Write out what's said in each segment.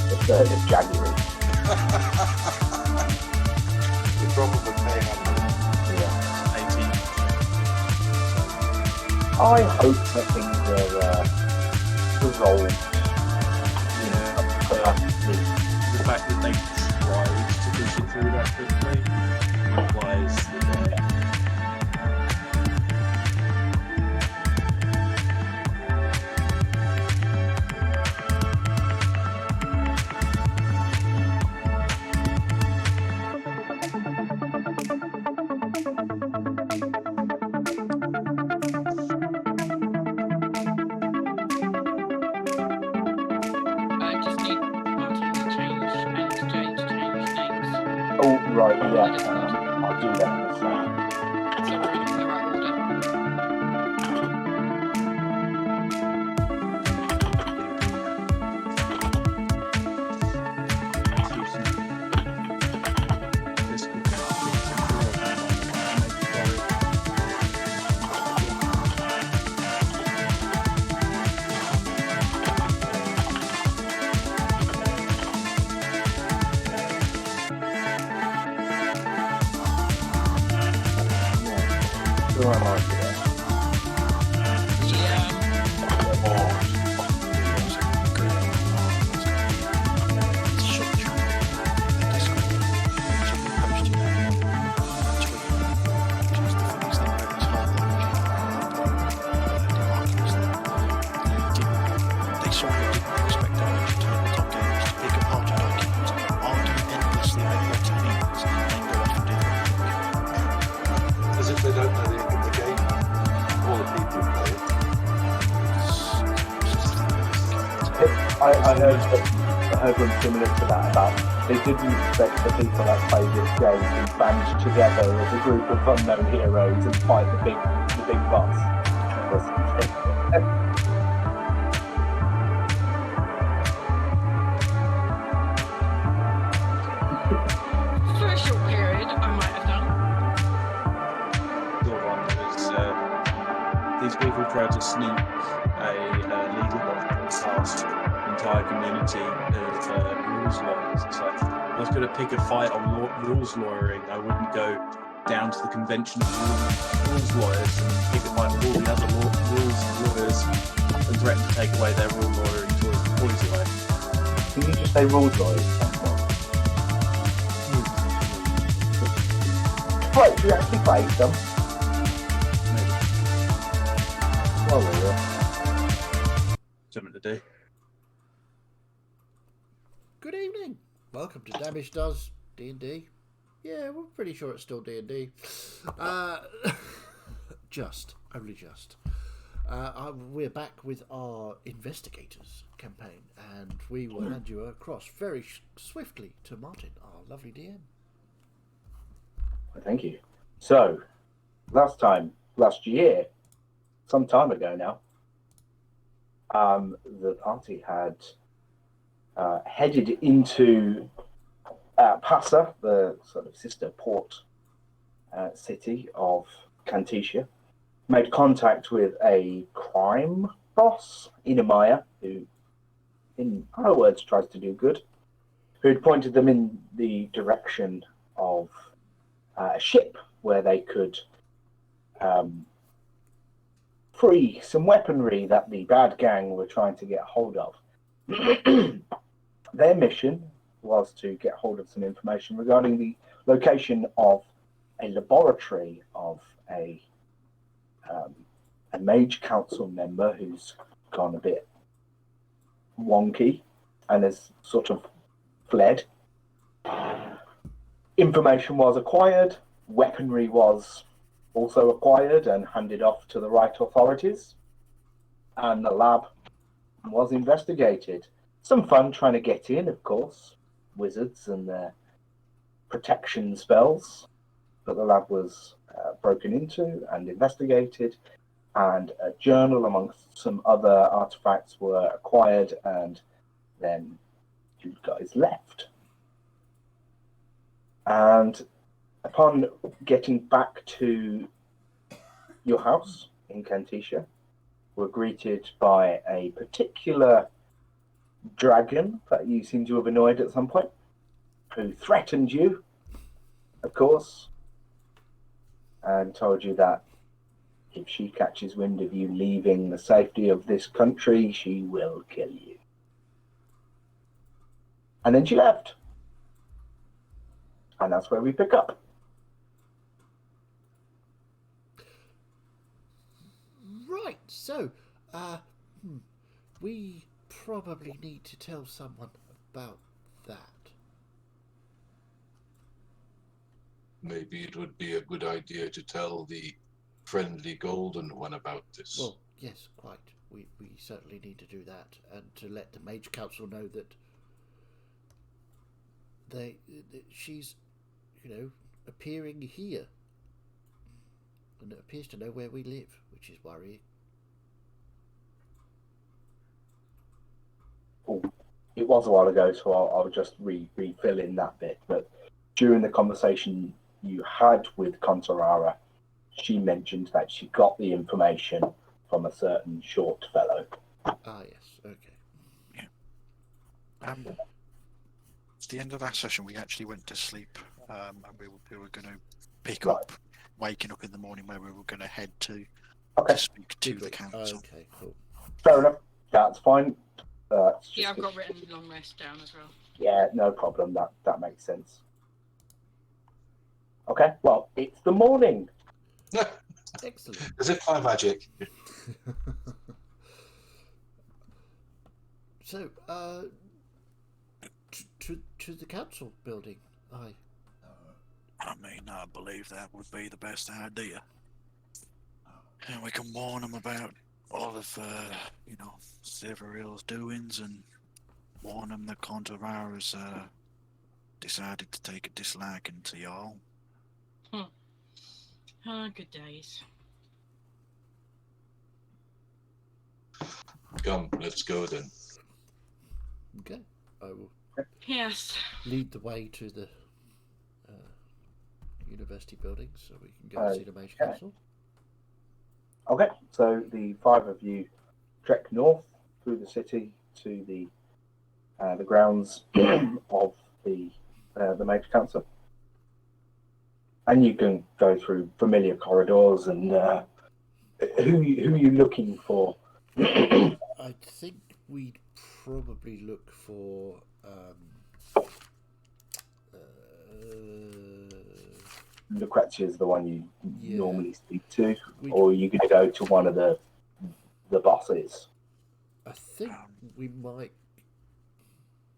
the 3rd of January. The problem with paying Yeah. 18. I hope that things are resolved. The fact that they tried to push it through that quickly implies that they're Just need Martin to change and Jane to change names. Oh, right, yeah. I'll do that in a second. So we're in the right order. Who am I today? As if they don't know the end of the game. All the people who play it. I heard one similar to that about they didn't expect the people that play this game to band together as a group of unknown heroes and fight the big boss. For a short period, I might have done. The one was these people tried to sneak a legal document past the entire community of rules lawyers. It's like, if I was going to pick a fight on rules lawyering, I wouldn't go down to the convention of rules lawyers and pick a fight with all the other rules lawyers and threaten to take away their rule lawyering toys away. Can you just say rules lawyers? Right, do you actually play them? Well, yeah. Something to do. Good evening. Welcome to Damage Does D&D. Yeah, we're pretty sure it's still D&D. Only just. We're back with our Investigators campaign, and we will hand you across very swiftly to Martin, our lovely DM. Thank you. So, last year, some time ago now, the party had headed into Passa, the sort of sister port city of Canticia, made contact with a crime boss, Inamaya, who, in her words, tries to do good, who had pointed them in the direction of a ship where they could free some weaponry that the bad gang were trying to get hold of. Their mission was to get hold of some information regarding the location of a laboratory of a mage council member who's gone a bit wonky and has sort of fled. Information was acquired, weaponry was also acquired and handed off to the right authorities, and the lab was investigated. Some fun trying to get in, of course, wizards and their protection spells, but the lab was broken into and investigated, and a journal amongst some other artifacts were acquired, and then you guys left. And upon getting back to your house in Canticia, were greeted by a particular dragon that you seem to have annoyed at some point, who threatened you, of course, and told you that if she catches wind of you leaving the safety of this country, she will kill you. And then she left. And that's where we pick up. Right, so, we probably need to tell someone about that. Maybe it would be a good idea to tell the friendly golden one about this. Well, yes, quite. We certainly need to do that, and to let the Mage Council know that she's, appearing here, and it appears to know where we live, which is worrying. Oh, it was a while ago, so I'll just refill in that bit. But during the conversation you had with Contarara, she mentioned that she got the information from a certain short fellow. Ah, yes, okay. At the end of that session, we actually went to sleep, and we were going to pick Right. up, waking up in the morning where we were going to head to Okay, speak to the council. Okay, cool. fair enough. That's fine. It's just Yeah, I've got written long rest down as well. Yeah, no problem. That makes sense. Okay, well, it's the morning. Excellent. As if by magic. So, to the council building. I believe that would be the best idea. And we can warn them about all of, Severil's doings, and warn them that Contarara's decided to take a disliking to y'all. Ah, good days. Come, let's go then. okay. I will Yes. lead the way to the university building, so we can go and see the Mage Okay. Council. Okay, so the five of you trek north through the city to the grounds of the Mage Council, and you can go through familiar corridors. And who are you looking for? I think we'd probably look for Lucrezia is the one you Yeah. normally speak to, We- or are you going to go to one of the bosses? I think we might.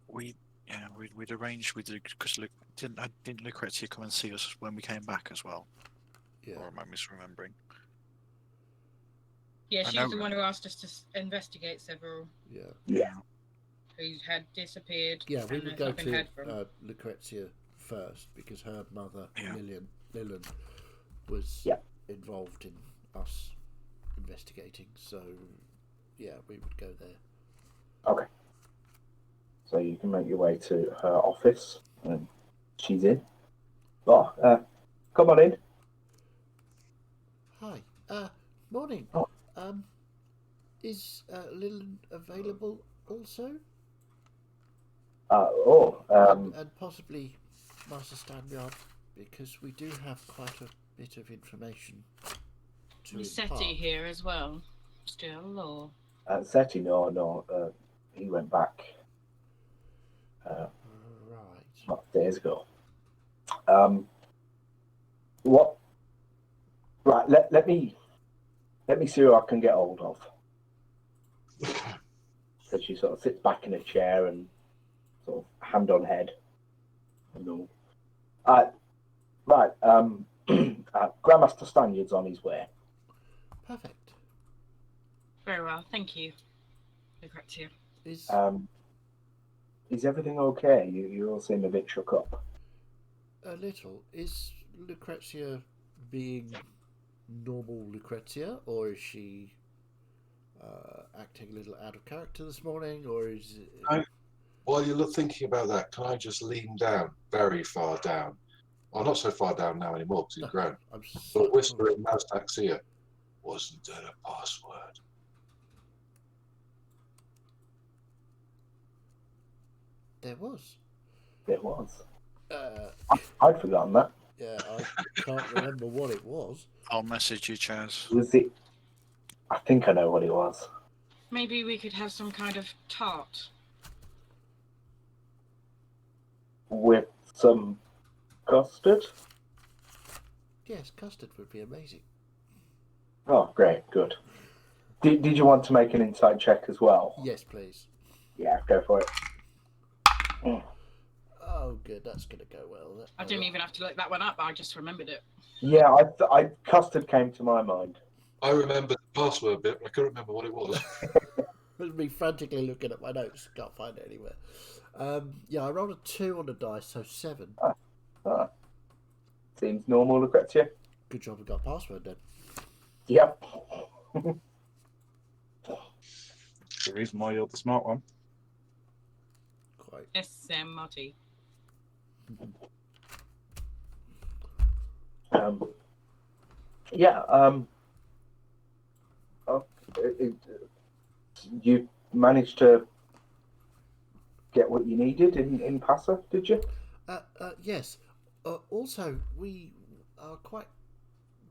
We'd arranged with because didn't Lucrezia come and see us when we came back as well? Yeah. Or am I misremembering? Yeah, I she's know- the one who asked us to investigate several Yeah. Yeah. who had disappeared. Yeah, we and would go not been to heard from. Lucrezia first, because her mother, Yeah. Lillian, was Yeah. involved in us investigating. So, yeah, we would go there. Okay. So you can make your way to her office, and she's in. Oh, come on in. Hi. Morning. Oh. Is Lillian available also? And possibly Master Stanyard, because we do have quite a bit of information to Is impart. Seti here as well? Still, or Seti, no, he went back Right. not days ago. What? Right, let me see who I can get hold of. So she sort of sits back in a chair and sort of hand on head. And all. Right, Grandmaster Stanyard's on his way. Perfect. very well, thank you, Lucrezia. Is everything okay? You all seem a bit shook up. A little. Is Lucrezia being normal Lucrezia, or is she acting a little out of character this morning, or is it... While you're thinking about that, can I just lean down, very far down? Well, not so far down now anymore because he's grown. I'm But whisper in Maztak's ear, wasn't that a password? There was. It was. I'd forgotten that. Yeah, I can't remember what it was. I'll message you, Chaz. Was it? I think I know what it was. Maybe we could have some kind of tart. With some custard. Yes, custard would be amazing. Oh, great, good. Did you want to make an insight check as well? Yes, please. Yeah, go for it. Oh, good. That's going to go well. I didn't even have to look that one up. I just remembered it. Yeah, I custard came to my mind. I remember the password bit, but I couldn't remember what it was. I've been frantically looking at my notes. Can't find it anywhere. Yeah, I rolled a 2 on the dice, so 7. Seems normal, Lucrezia. Good job we got a password then. Yep. The reason why you're the smart one. Quite. Yes, Marty. You managed to get what you needed in Passa, did you? Yes. Also, we are quite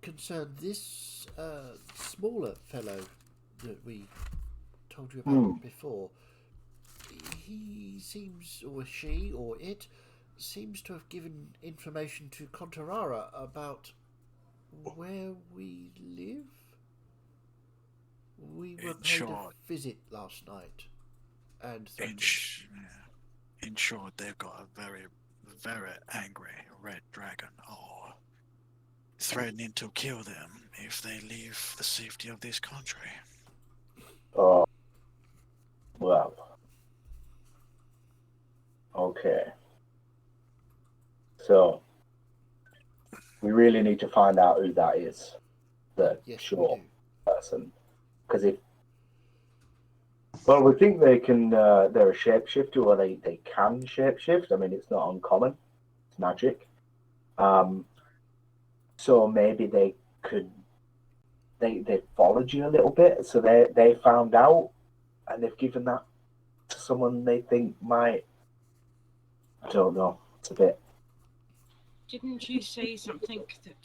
concerned. This smaller fellow that we told you about before, he seems, or she, or it, seems to have given information to Contarara about where we live. We were paid a visit last night, and in short, they've got a very, very angry red dragon, or threatening to kill them if they leave the safety of this country. Oh, well. Okay. So, we really need to find out who that is. The short person. Because we think they can, they're a shapeshifter, or they can shapeshift. I mean, it's not uncommon. It's magic. So maybe they could, they followed you a little bit, so they found out, and they've given that to someone they think might, I don't know, it's a bit. Didn't you say something that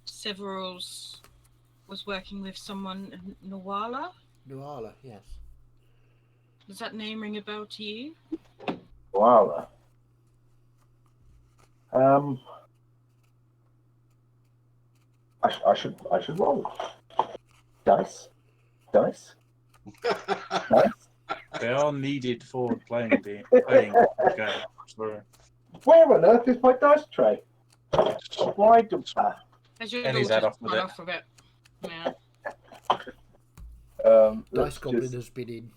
Severals was working with someone, Nuala? Nuala, yes. Does that name ring a bell to you? Nuala? I should roll. Dice? Nice. They are needed for playing the game. So. Where on earth is my dice tray? Why do As your Penny's daughter's out off with run it. off with it. Yeah. Dice Goblin has been in,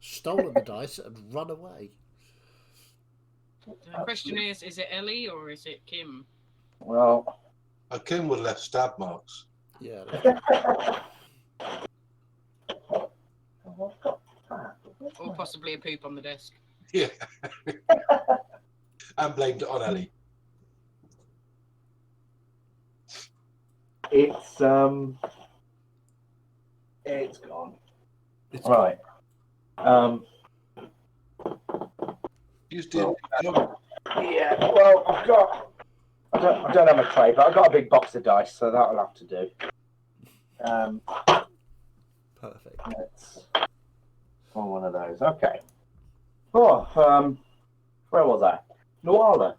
stolen the dice and run away. The question is it Ellie or is it Kim? Well, Kim would have left stab marks. Yeah. Or possibly a poop on the desk. Yeah. And blamed it on Ellie. It's gone. It's Right. You did. Yeah. Well, I don't have a tray, but I've got a big box of dice, so that'll have to do. Perfect. Let's on one of those. Okay. Oh, where was I? Nuala.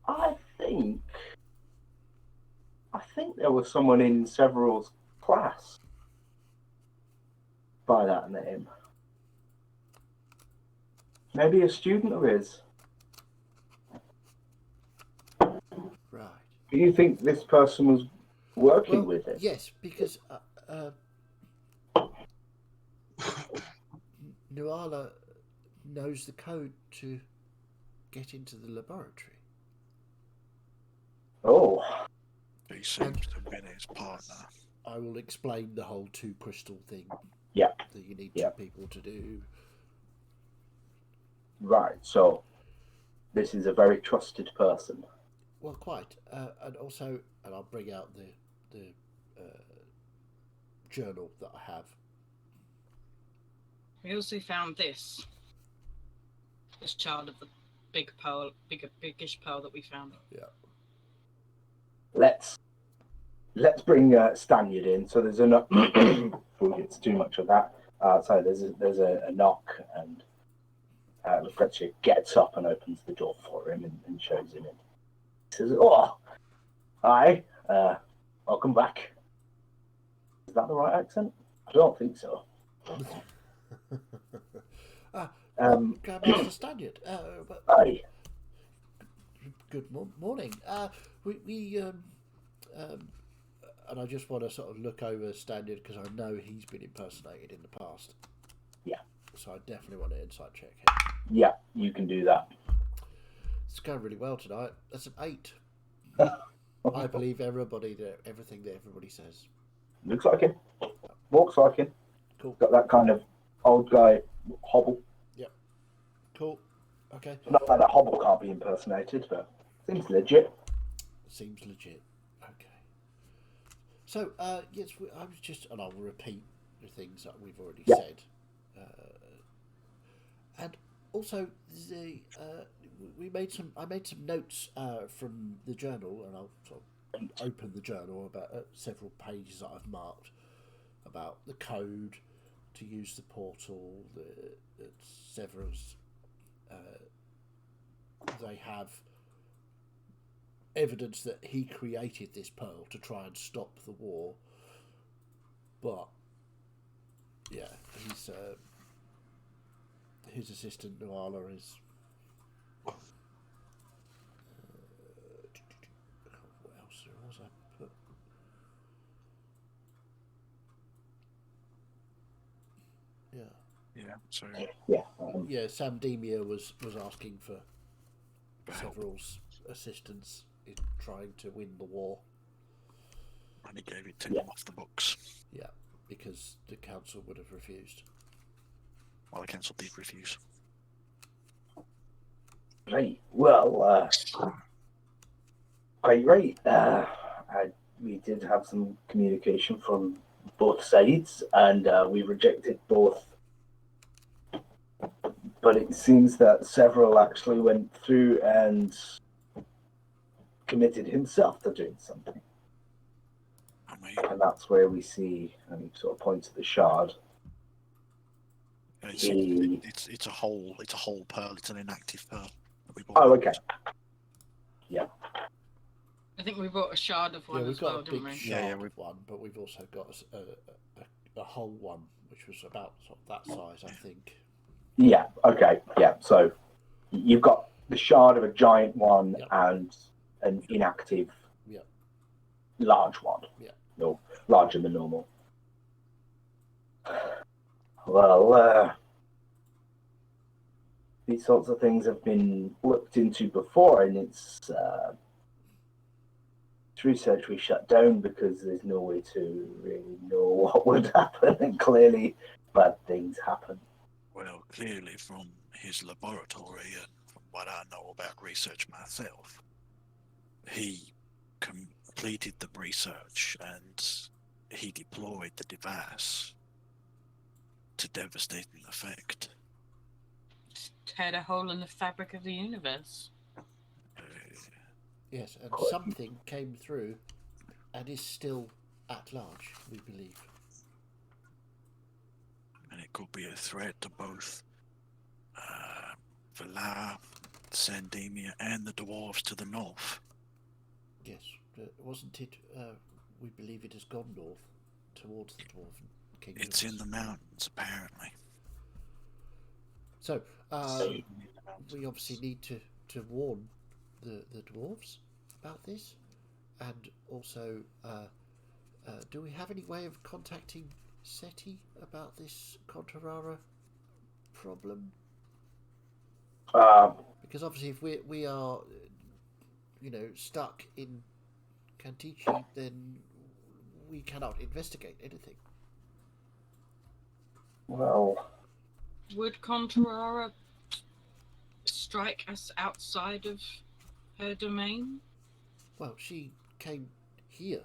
I think there was someone in Several's class by that name. Maybe a student of his. Right. Do you think this person was working with it? Yes, because Nuala knows the code to get into the laboratory. Oh. He seems to have been his partner. I will explain the whole 2 crystal thing. Yeah. That you need 2 people to do. Right, so this is a very trusted person. Well, quite. And also, and I'll bring out the journal that I have. We also found this child of the biggish pearl that we found. Let's bring Stanyard in. So there's a knock. It's too much of that. So there's a knock, and Lucrezia gets up and opens the door for him and shows him in. He says, "Oh, hi, welcome back." Is that the right accent? I don't think so. Grandmaster Stanyard. Hi. Good morning. We and I just want to sort of look over Stanyard because I know he's been impersonated in the past. Yeah. So I definitely want to insight check him. Yeah, you can do that. It's going really well tonight. That's an 8. I believe everything that everybody says. Looks like him. Walks like him. Cool. Got that kind of old guy hobble. Yep. Cool. Okay. Not that a hobble can't be impersonated, but seems legit. Seems legit. Okay. So, yes, I was just, and I'll repeat the things that we've already said. And also, I made some notes from the journal, and I'll sort of open the journal about several pages that I've marked about the code to use the portal, that Severus, they have evidence that he created this pearl to try and stop the war, but yeah, his assistant Nuala is what else was I put? Yeah. So Yeah. Sam Demia was asking for Several's assistance in trying to win the war. and he gave it to him off the books. Yeah, because the council would have refused. Well, the council did refuse. Right. Well, quite right. We did have some communication from both sides, and we rejected both. But it seems that Several actually went through and committed himself to doing something. I mean, And that's where we see, and he sort of points to the shard. it's a whole pearl. It's an inactive pearl that we bought. Oh, okay. I think we brought a shard of one Yeah, we've as well, got a didn't big we? shard Yeah, of one, but we've also got a whole one, which was about sort of that size, I think. Yeah, okay, yeah. So you've got the shard of a giant one and an inactive large one. Yeah. No, larger than normal. Well, these sorts of things have been looked into before, and it's research we shut down because there's no way to really know what would happen, and clearly bad things happen. Well, clearly from his laboratory and from what I know about research myself, he completed the research and he deployed the device to devastating effect. Teared a hole in the fabric of the universe. Yes, and something came through and is still at large, we believe. And it could be a threat to both Valar, Sandemia, and the dwarves to the north. Yes, wasn't it? We believe it has gone north towards the Dwarven Kingdom. It's in the mountains, apparently. So, we obviously need to warn the dwarves about this, and also, do we have any way of contacting SETI about this Contarara problem? Because obviously, if we are, stuck in Cantici, then we cannot investigate anything. Well, Would Contarara strike us outside of her domain? Well, she came here,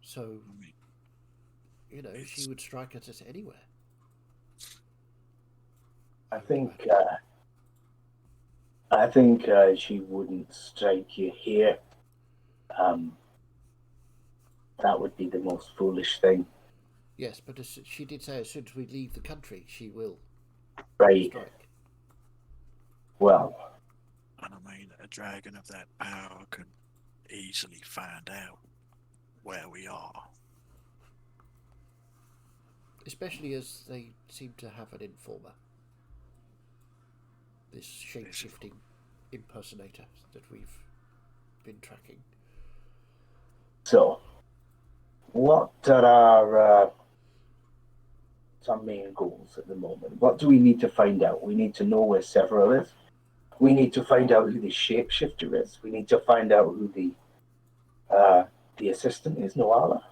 so I mean, she would strike at us anywhere. I think she wouldn't strike you here. That would be the most foolish thing. Yes, but she did say as soon as we leave the country, she will Right. strike. Well, And I mean, a dragon of that power could easily find out where we are. Especially as they seem to have an informer. This shape-shifting impersonator that we've been tracking. so what are our main goals at the moment? What do we need to find out? We need to know where Several is. We need to find out who the shapeshifter is. We need to find out who the assistant is, Noala.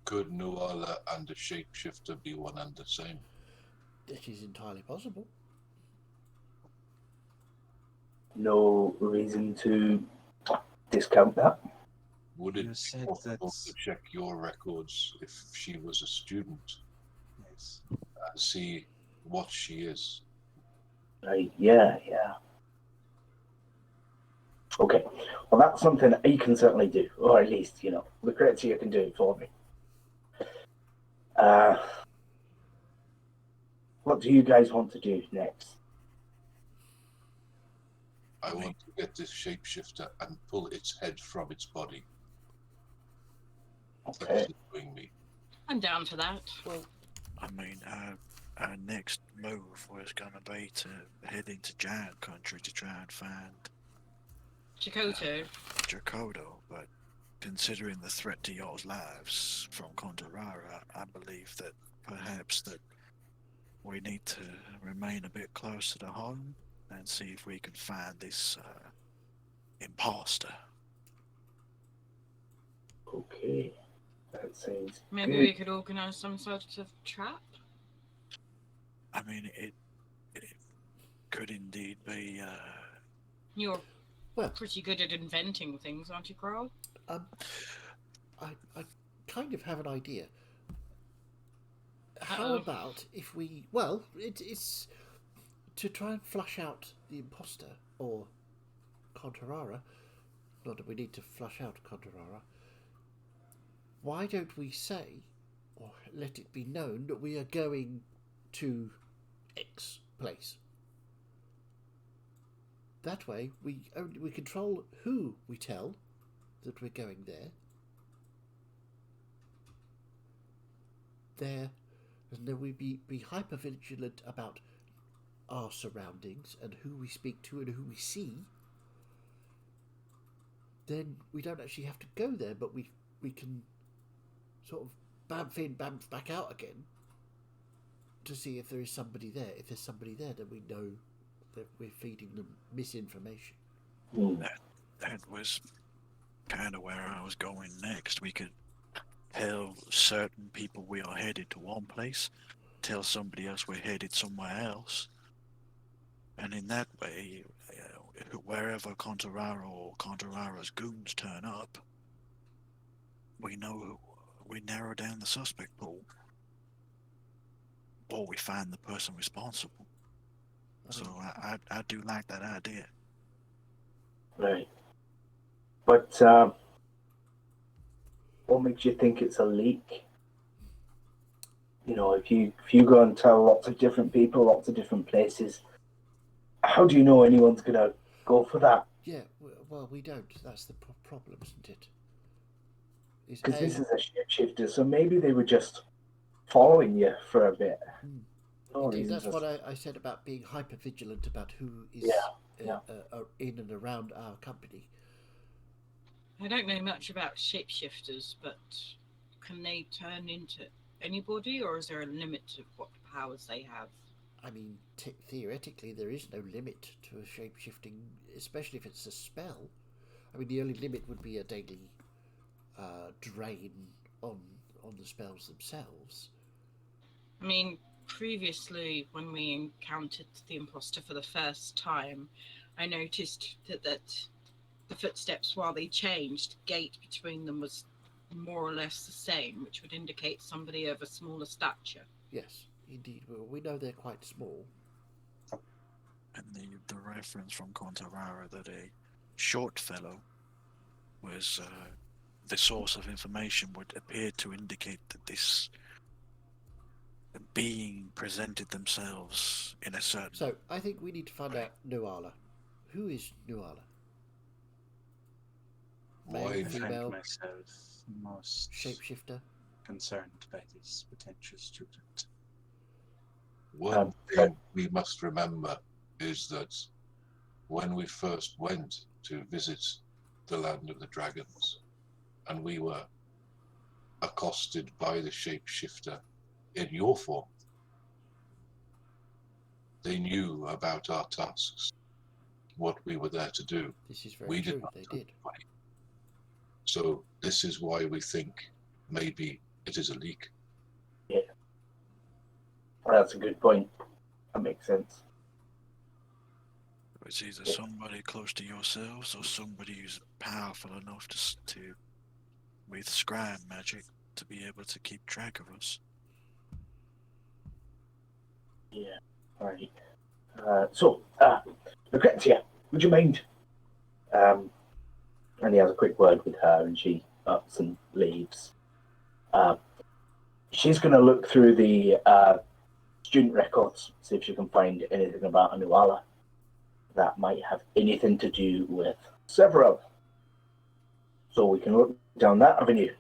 Could Nuala and the shapeshifter be one and the same? It is entirely possible. No reason to discount that. Would it You be said possible that- to check your records if she was a student Yes. and see what she is? Right, yeah. Okay, well, that's something I can certainly do, or at least, Lucrezia can do it for me. What do you guys want to do next? I want to get this shapeshifter and pull its head from its body. Okay. That's doing me. I'm down for that. Well, I mean, our next move was going to be to head into Giant Country to try and find Chakotay. Jakoto, but considering the threat to y'all's lives from Kontarara, I believe that perhaps that we need to remain a bit closer to home and see if we can find this imposter. Okay, that sounds Maybe good. we could organise some sort of trap. I mean, it could indeed be. You're well, pretty good at inventing things, aren't you, Carl? I kind of have an idea. How Uh-oh. about if we? Well, it's to try and flush out the imposter or Kontarara. Not that we need to flush out Kontarara. Why don't we say, or let it be known, that we are going to X place? That way, we control who we tell that we're going there. And then we be hyper vigilant about our surroundings and who we speak to and who we see. Then we don't actually have to go there, but we can sort of bamf in, bamf back out again to see if there is somebody there. If there's somebody there, then we know that we're feeding them misinformation. That was kind of where I was going next. We could tell certain people we are headed to one place, tell somebody else we're headed somewhere else, and in that way, wherever Kontarara or Kontarara's goons turn up, we know we narrow down the suspect pool, or we find the person responsible. So I do like that idea. Right. But what makes you think it's a leak? If you go and tell lots of different people, lots of different places, how do you know anyone's gonna go for that? Yeah, well, we don't. That's the problem, isn't it? Because this is a shapeshifter, so maybe they were just following you for a bit. No Indeed, reason that's to- what I said about being hyper vigilant about who is Yeah. in and around our company. I don't know much about shapeshifters, but can they turn into anybody, or is there a limit to what powers they have? I mean, theoretically, there is no limit to a shape-shifting, especially if it's a spell. I mean, the only limit would be a daily drain on the spells themselves. I mean, previously, when we encountered the imposter for the first time, I noticed that the footsteps, while they changed, the gait between them was more or less the same, which would indicate somebody of a smaller stature. Yes. Indeed, well, we know they're quite small. And the reference from Contarara that a short fellow was the source of information would appear to indicate that this being presented themselves in a certain... So, I think we need to find out Nuala. Who is Nuala? Why Male, I find female, myself most shapeshifter? concerned by this potential student. One thing we must remember is that when we first went to visit the land of the dragons, and we were accosted by the shapeshifter in your form, they knew about our tasks, what we were there to do. This is very We true, did not they tell did. anybody. So this is why we think maybe it is a leak. That's a good point. That makes sense. It's either somebody close to yourselves or somebody who's powerful enough to with scribe magic to be able to keep track of us. Yeah, right. Lucrezia, would you mind? And he has a quick word with her, and she ups and leaves. She's going to look through the student records, see if she can find anything about Nuala that might have anything to do with Severo. So we can look down that avenue.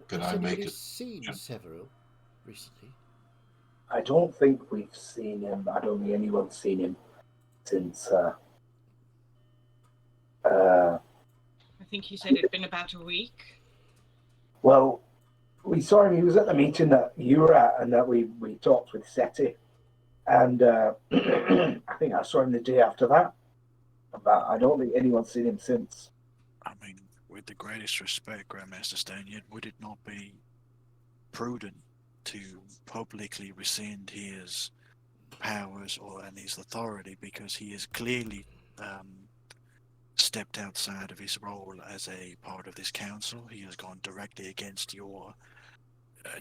Can Has I make anybody it? seen Severo recently? I don't think we've seen him. I don't think anyone's seen him since. I think you said it'd been about a week. Well, we saw him. He was at the meeting that you were at, and that we talked with Seti. And I think I saw him the day after that. But I don't think anyone's seen him since. I mean, with the greatest respect, Grandmaster Stanion, would it not be prudent to publicly rescind his powers and his authority, because he has clearly stepped outside of his role as a part of this council? He has gone directly against your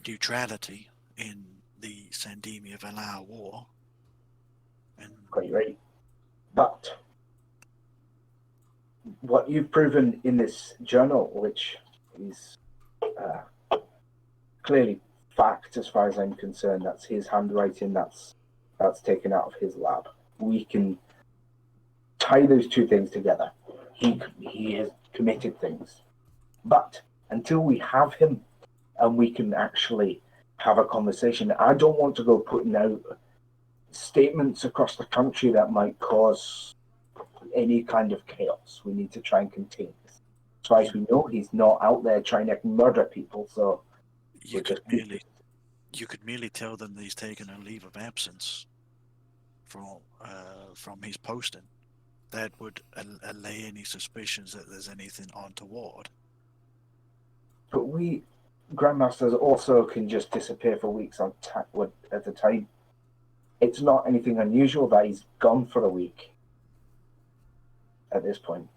neutrality in the Sandemia Valar War. And Quite right. But what you've proven in this journal, which is clearly fact as far as I'm concerned, that's his handwriting, that's taken out of his lab. We can tie those two things together. He has committed things. But until we have him and we can actually have a conversation, I don't want to go putting out statements across the country that might cause any kind of chaos. We need to try and contain this. As far as we know, he's not out there trying to murder people, so you could merely tell them that he's taken a leave of absence from his posting. That would allay any suspicions that there's anything untoward. But we Grandmasters also can just disappear for weeks at a time. It's not anything unusual that he's gone for a week at this point.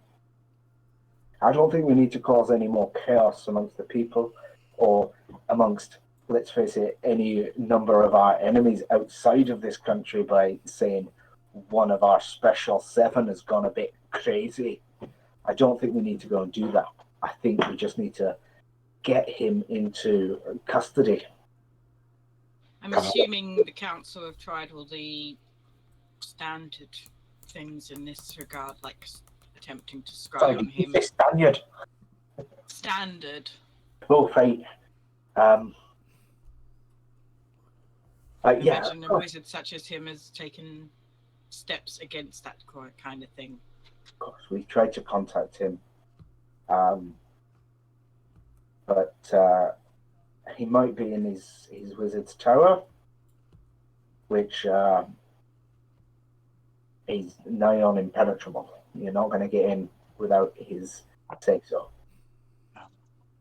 I don't think we need to cause any more chaos amongst the people or amongst, let's face it, any number of our enemies outside of this country by saying one of our special 7 has gone a bit crazy. I don't think we need to go and do that. I think we just need to get him into custody. I'm assuming the council have tried all the standard things in this regard, like attempting to scry on him. Spaniard. Standard. Oh, right. Yeah. Imagine a wizard such as him has taken steps against that kind of thing. Of course, we tried to contact him, but he might be in his wizard's tower, which is nigh on impenetrable. You're not going to get in without his say-so.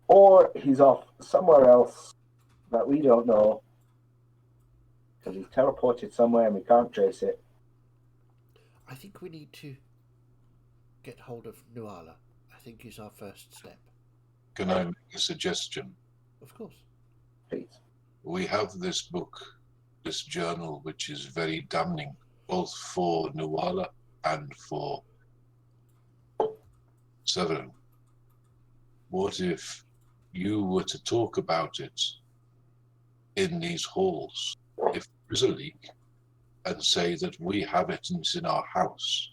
Or he's off somewhere else that we don't know, because he's teleported somewhere and we can't trace it. I think we need to get hold of Nuala. I think is our first step. Can I make a suggestion? Of course. Please. We have this book this journal, which is very damning, both for Nuala and for Severin. What if you were to talk about it in these halls, if there is a leak, and say that we have it and it's in our house?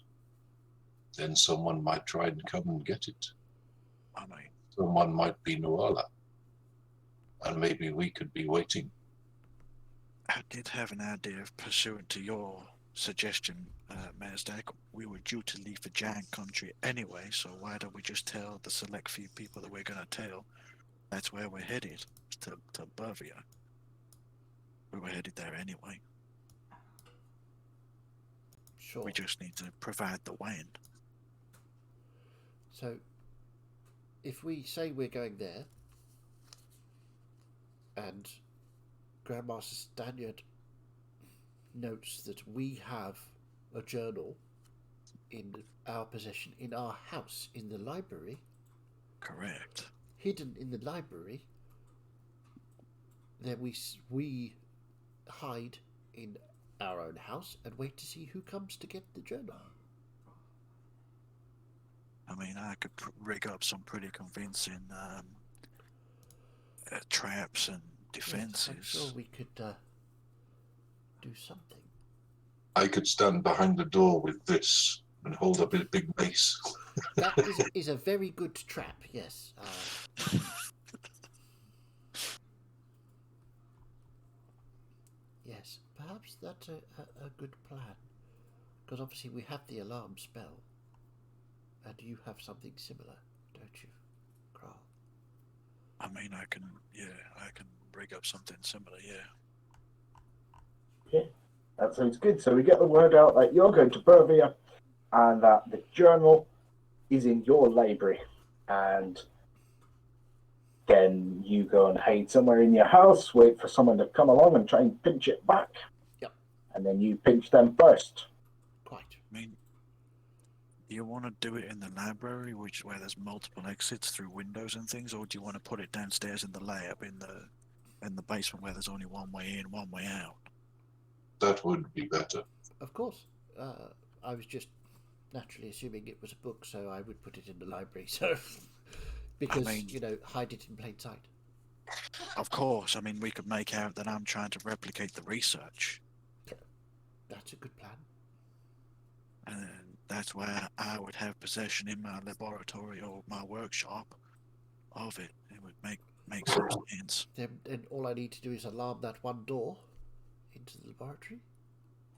Then someone might try and come and get it. I mean, Someone might be Nuala, and maybe we could be waiting. I did have an idea of pursuant to your suggestion, Mazdak. We were due to leave the Jan country anyway, so why don't we just tell the select few people that we're going to tell that's where we're headed, to Bavia. We were headed there anyway. Sure. We just need to provide the wind. So, if we say we're going there, and Grandmaster Stanyard notes that we have a journal in our possession, in our house, in the library, Correct. hidden in the library, then we hide in our own house and wait to see who comes to get the journal. I mean, I could rig up some pretty convincing traps and defenses. Yes, I'm sure we could do something. I could stand behind the door with this and hold up a big mace. That is a very good trap, yes. Yes, perhaps that's a good plan. Because obviously we have the alarm spell. And you have something similar, don't you, Kral? I mean, I can rig up something similar, yeah. That sounds good. So we get the word out that you're going to Bavia and that the journal is in your library. And then you go and hide somewhere in your house, wait for someone to come along and try and pinch it back. Yep. And then you pinch them first. Quite. I mean, do you want to do it in the library, where there's multiple exits through windows and things, or do you want to put it downstairs in the lab in the basement where there's only one way in, one way out? That would be better. Of course. I was just naturally assuming it was a book, so I would put it in the library. So, because, I mean, hide it in plain sight. Of course. I mean, we could make out that I'm trying to replicate the research. That's a good plan. And that's where I would have possession in my laboratory or my workshop of it. It would make some sense. Then all I need to do is alarm that one door into the laboratory.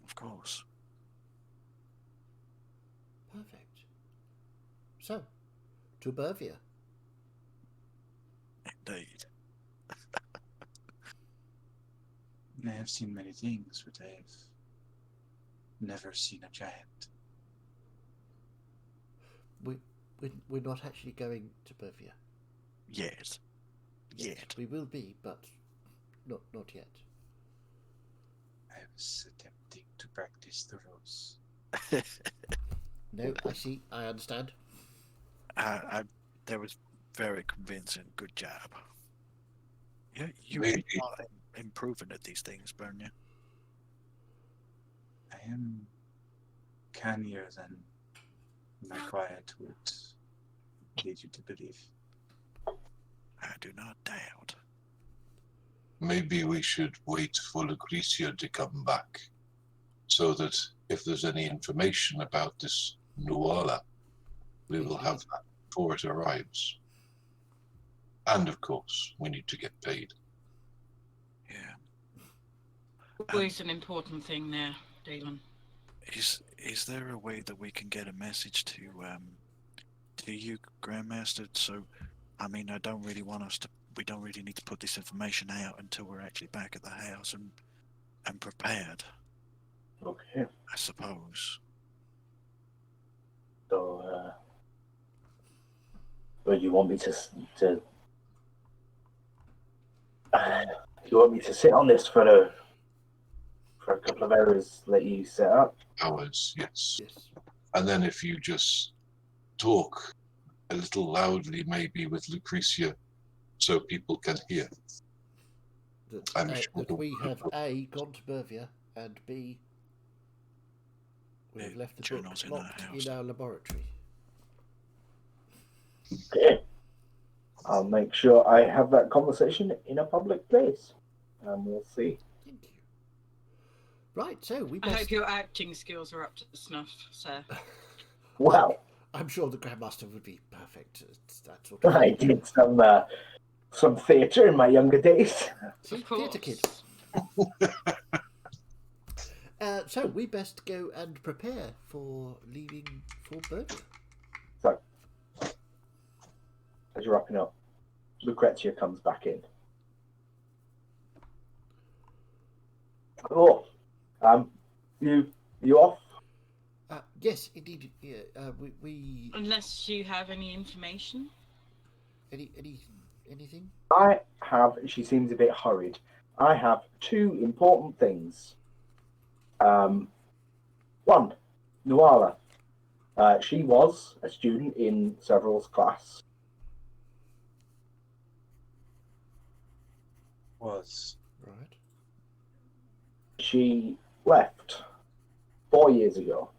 Of course. Perfect. So, to Bavia. Indeed. I have seen many things, but I've never seen a giant. We're not actually going to Bavia. Yes. Yet. We will be, but not yet. I was attempting to practice the rules. No, I see. I understand. That was very convincing. Good job. Yeah, you Maybe. are improving at these things, weren't you? I am cannier than my quiet would lead you to believe. I do not doubt. Maybe we should wait for Lucretia to come back, so that if there's any information about this Nuala, we will have that before it arrives. And of course, we need to get paid. Yeah. Always an important thing there, Dalen. Is there a way that we can get a message to you, Grandmaster? So, I mean, I don't really want us to. We don't really need to put this information out until we're actually back at the house and prepared. Okay. I suppose. So, but you want me to you want me to sit on this for a couple of hours, let you set up? Hours, yes. Yes. And then if you just talk a little loudly, maybe with Lucretia, so people can hear. I'm sure that we have A, gone to Mervia, and B, we have left the book Journals in our locked house. in our laboratory. Okay. I'll make sure I have that conversation in a public place, and we'll see. Thank you. Right, so we I best... hope your acting skills are up to snuff, sir. Well, I'm sure the Grandmaster would be perfect. It's that sort of I thing. did some theatre in my younger days. See, Of course. theatre kid. So we best go and prepare for leaving for Berger. So, as you're wrapping up, Lucrezia comes back in. Oh, you off? Yes, indeed. Yeah, we Unless you have any information. anything? I have. She seems a bit hurried. I have two important things. One, Nuala. She was a student in Several's class. Was. Right. She left 4 years ago.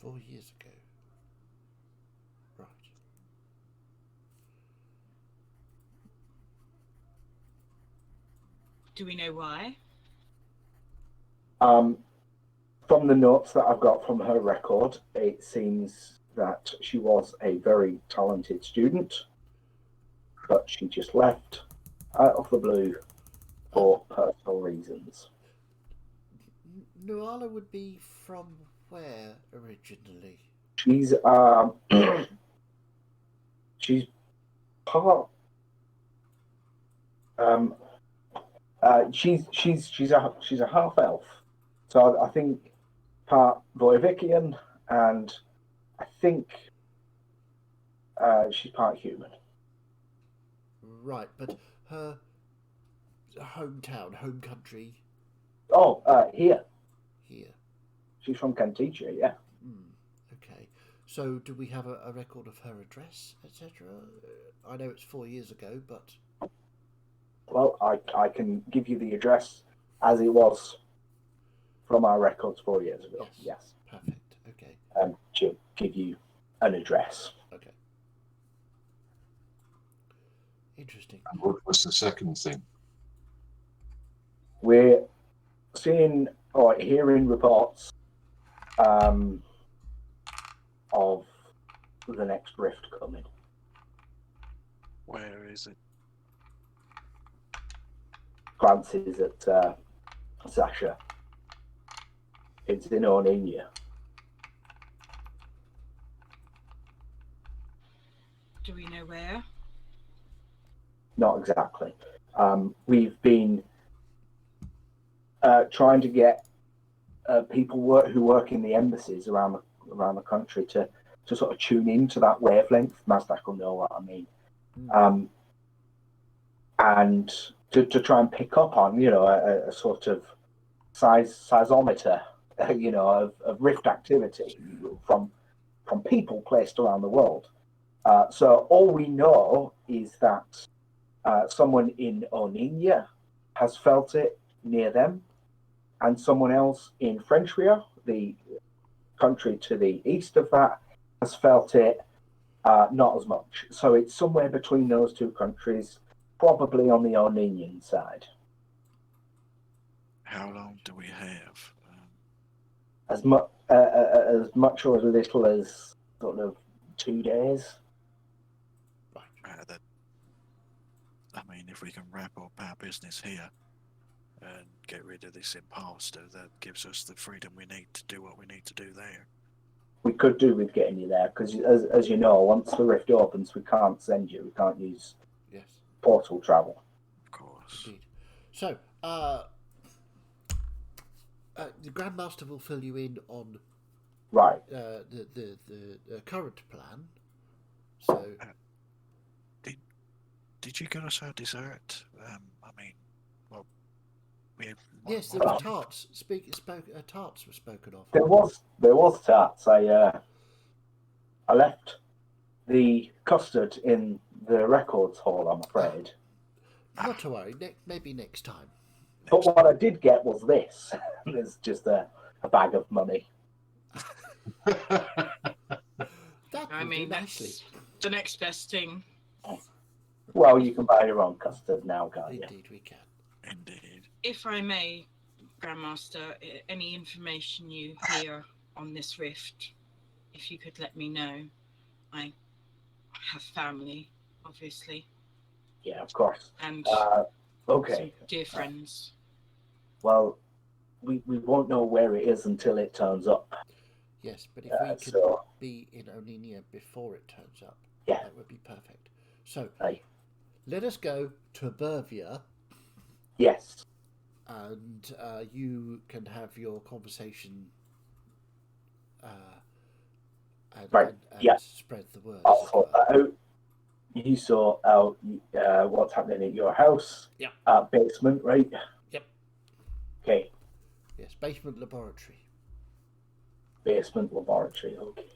4 years ago. Right. Do we know why? From the notes that I've got from her record, it seems that she was a very talented student, but she just left out of the blue for personal reasons. Nuala would be from where originally? She's she's part she's a half elf, so I think part Voivikian, and I think she's part human. Right, but her hometown, home country, Oh, here. here. She's from Canticia, yeah. Okay. So, do we have a record of her address, etc.? I know it's 4 years ago, but Well, I can give you the address as it was from our records 4 years ago. Yes. perfect. Okay. She'll give you an address. Okay. Interesting. And what was the second thing? We're seeing or hearing reports of the next rift coming. Where is it? Glances at Sasha. It's in Ornania. Do we know where? Not exactly. We've been trying to get people who work in the embassies around the country to sort of tune into that wavelength. Mazdak will know what I mean. And to try and pick up on, a sort of seismometer, of rift activity from people placed around the world. So all we know is that someone in Oninia has felt it near them, and someone else in Frenchria, the country to the east of that, has felt it not as much. So it's somewhere between those two countries, probably on the Oninian side. How long do we have? As much or as little as sort of 2 days. I mean, if we can wrap up our business here and get rid of this imposter, that gives us the freedom we need to do what we need to do there. We could do with getting you there, because as you know, once the rift opens, we can't send you. We can't use portal travel. Of course. Indeed. So, the Grandmaster will fill you in on Right. the current plan. So, did you get us our dessert? Yes, there were tarts. Tarts were spoken of. There was tarts. I left the custard in the records hall, I'm afraid. Not to worry. Maybe next time. But what I did get was this. It's just a bag of money. That I will mean, do nicely. that's the next best thing. Well, you can buy your own custard now, can't you? Indeed, we can. Indeed. If I may, Grandmaster, any information you hear on this rift, if you could let me know. I have family, obviously, Yeah, of course. and Okay. some dear friends. Well, we won't know where it is until it turns up. Yes, but if we can So, be in Oninia before it turns up, Yeah. that would be perfect. So, Aye. let us go to Bervia, yes. and you can have your conversation and, Right, and yeah. spread the word. I'll as it sort were. that out. You sort out what's happening at your house. Yep. Basement, right? Yep. Okay. Yes, basement laboratory. Basement laboratory. Okay.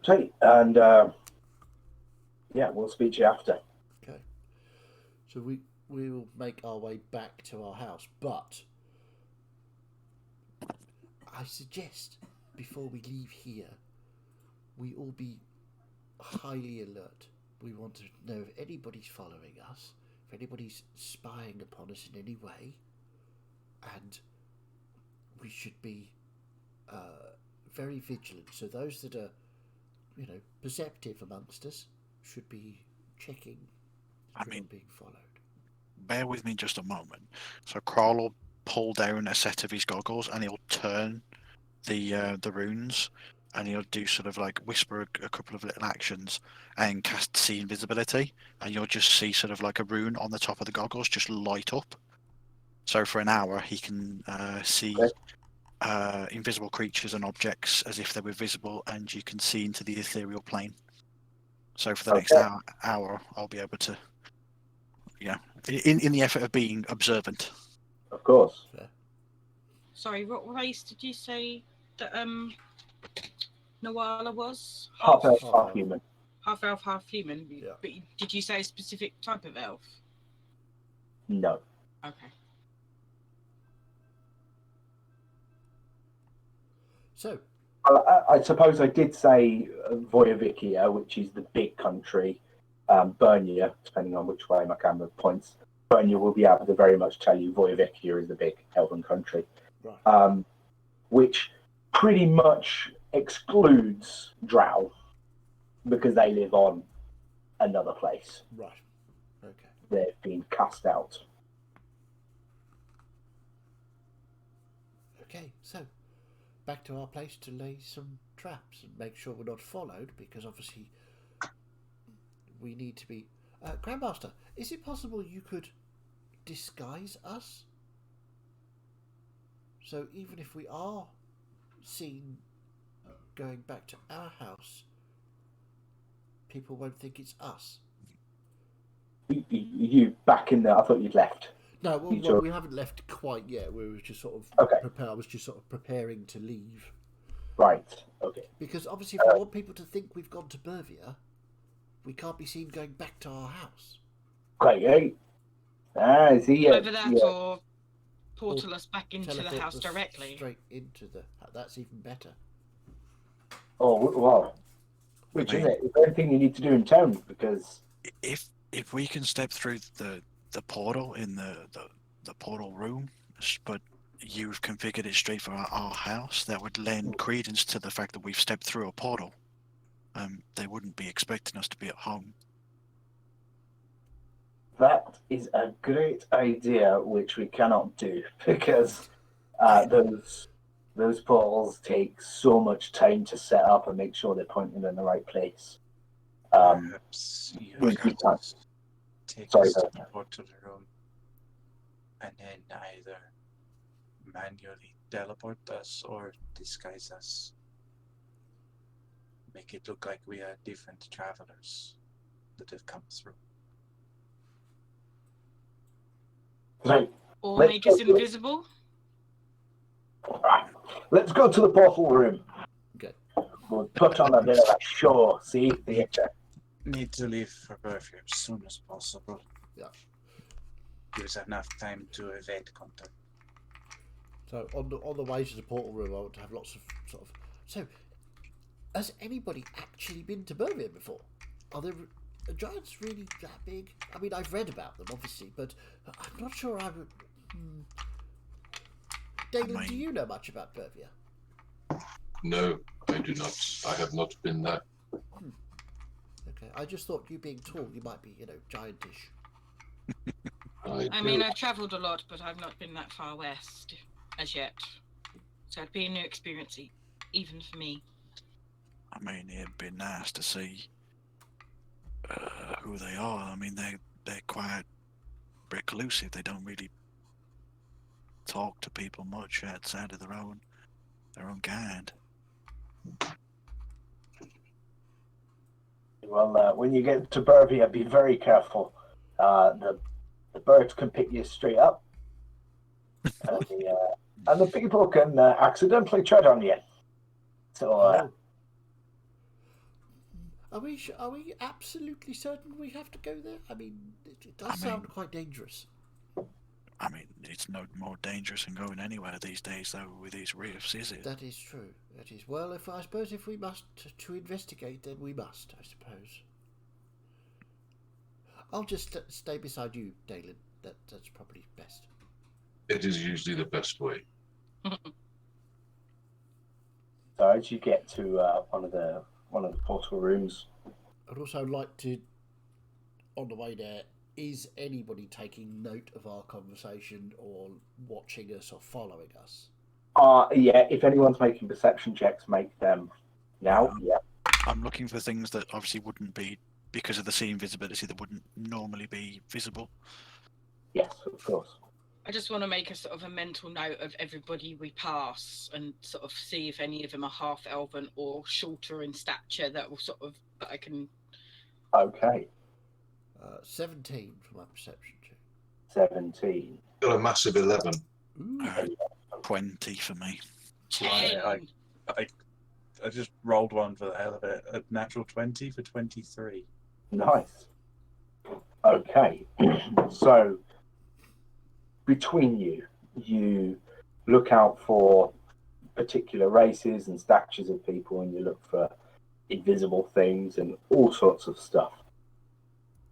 Right, and yeah, we'll speak to you after. Okay. So we will make our way back to our house, but I suggest before we leave here, we all be highly alert. We want to know if anybody's following us, if anybody's spying upon us in any way, and we should be very vigilant. So those that are, perceptive amongst us should be checking if we're not being followed. Bear with me just a moment. So Kral will pull down a set of his goggles and he'll turn the runes, and he'll do sort of like whisper a couple of little actions and cast see invisibility, and you'll just see sort of like a rune on the top of the goggles just light up. So for an hour he can see invisible creatures and objects as if they were visible, and you can see into the ethereal plane. So for the next hour I'll be able to, in the effort of being observant. Of course. Fair. Sorry, what race did you say that Nawala was? Half elf, half half elf. human. Half elf, half human. Yeah. But did you say a specific type of elf? No. Okay. So, I suppose I did say Voyovikia, which is the big country. Bernia, depending on which way my camera points, Bernia will be able to very much tell you Voyovikia is the big elven country, right. which pretty much excludes Drow because they live on another place. Right. Okay. They've been cast out. Okay, so back to our place to lay some traps and make sure we're not followed, because obviously we need to be. Grandmaster, is it possible you could disguise us? So even if we are seen going back to our house, people won't think it's us. You back in there? I thought you'd left. No, well, we haven't left quite yet. We were just sort of I was just sort of preparing to leave. Right. Okay. Because obviously, if we want people to think we've gone to Bervia, we can't be seen going back to our house. Great. Is he? Either that or portal us back into the Teleport house us directly. Straight into the. That's even better. Oh well. Which is it? Is there anything you need to do in town? Because If we can step through the portal in the portal room, but you've configured it straight for our house, that would lend credence to the fact that we've stepped through a portal. They wouldn't be expecting us to be at home. that is a great idea, which we cannot do because those portals take so much time to set up and make sure they're pointing in the right place. Perhaps you we have can't. to take Sorry, us to sir. the portal room and then either manually teleport us or disguise us. Make it look like we are different travelers that have come through. Right. Or Let's make us go to it. invisible? Right. Let's go to the portal room. Okay. We'll put on a bit of a show. See theatre. need to leave for Burford as soon as possible. Yeah. Give us enough time to evade contact. So on the way to the portal room, I want to have lots of sort of. So, has anybody actually been to Bervia before? Are giants really that big? I mean, I've read about them, obviously, but I'm not sure I would. Dalen, do you know much about Bervia? No, I do not. I have not been there. Okay, I just thought you being tall, you might be, giantish. I mean, I've travelled a lot, but I've not been that far west as yet. So it'd be a new experience, even for me. I mean, it'd be nice to see who they are. I mean, they're quite reclusive. They don't really talk to people much outside of their own kind. Well, when you get to Bervia, be very careful. The birds can pick you straight up, and the people can accidentally tread on you. So, Are we absolutely certain we have to go there? I mean, it does sound quite dangerous. I mean, it's no more dangerous than going anywhere these days, though, with these reefs, is it? That is true. That is. Well, I suppose if we must to investigate, then we must, I suppose. I'll just stay beside you, Dalen. That's probably best. It is usually the best way. So as you get to one of the portal rooms, I'd also like to, on the way there, is anybody taking note of our conversation or watching us or following us? Yeah, if anyone's making perception checks, make them now. Yeah. I'm looking for things that obviously wouldn't be, because of the sea invisibility, that wouldn't normally be visible. Yes, of course. I just want to make a sort of a mental note of everybody we pass and sort of see if any of them are half elven or shorter in stature that I can. Okay. 17 for my perception check. 17. Got a massive 11. 20 for me. I just rolled one for the hell of it. A natural 20 for 23. Nice. Okay. So, between you look out for particular races and statures of people, and you look for invisible things and all sorts of stuff.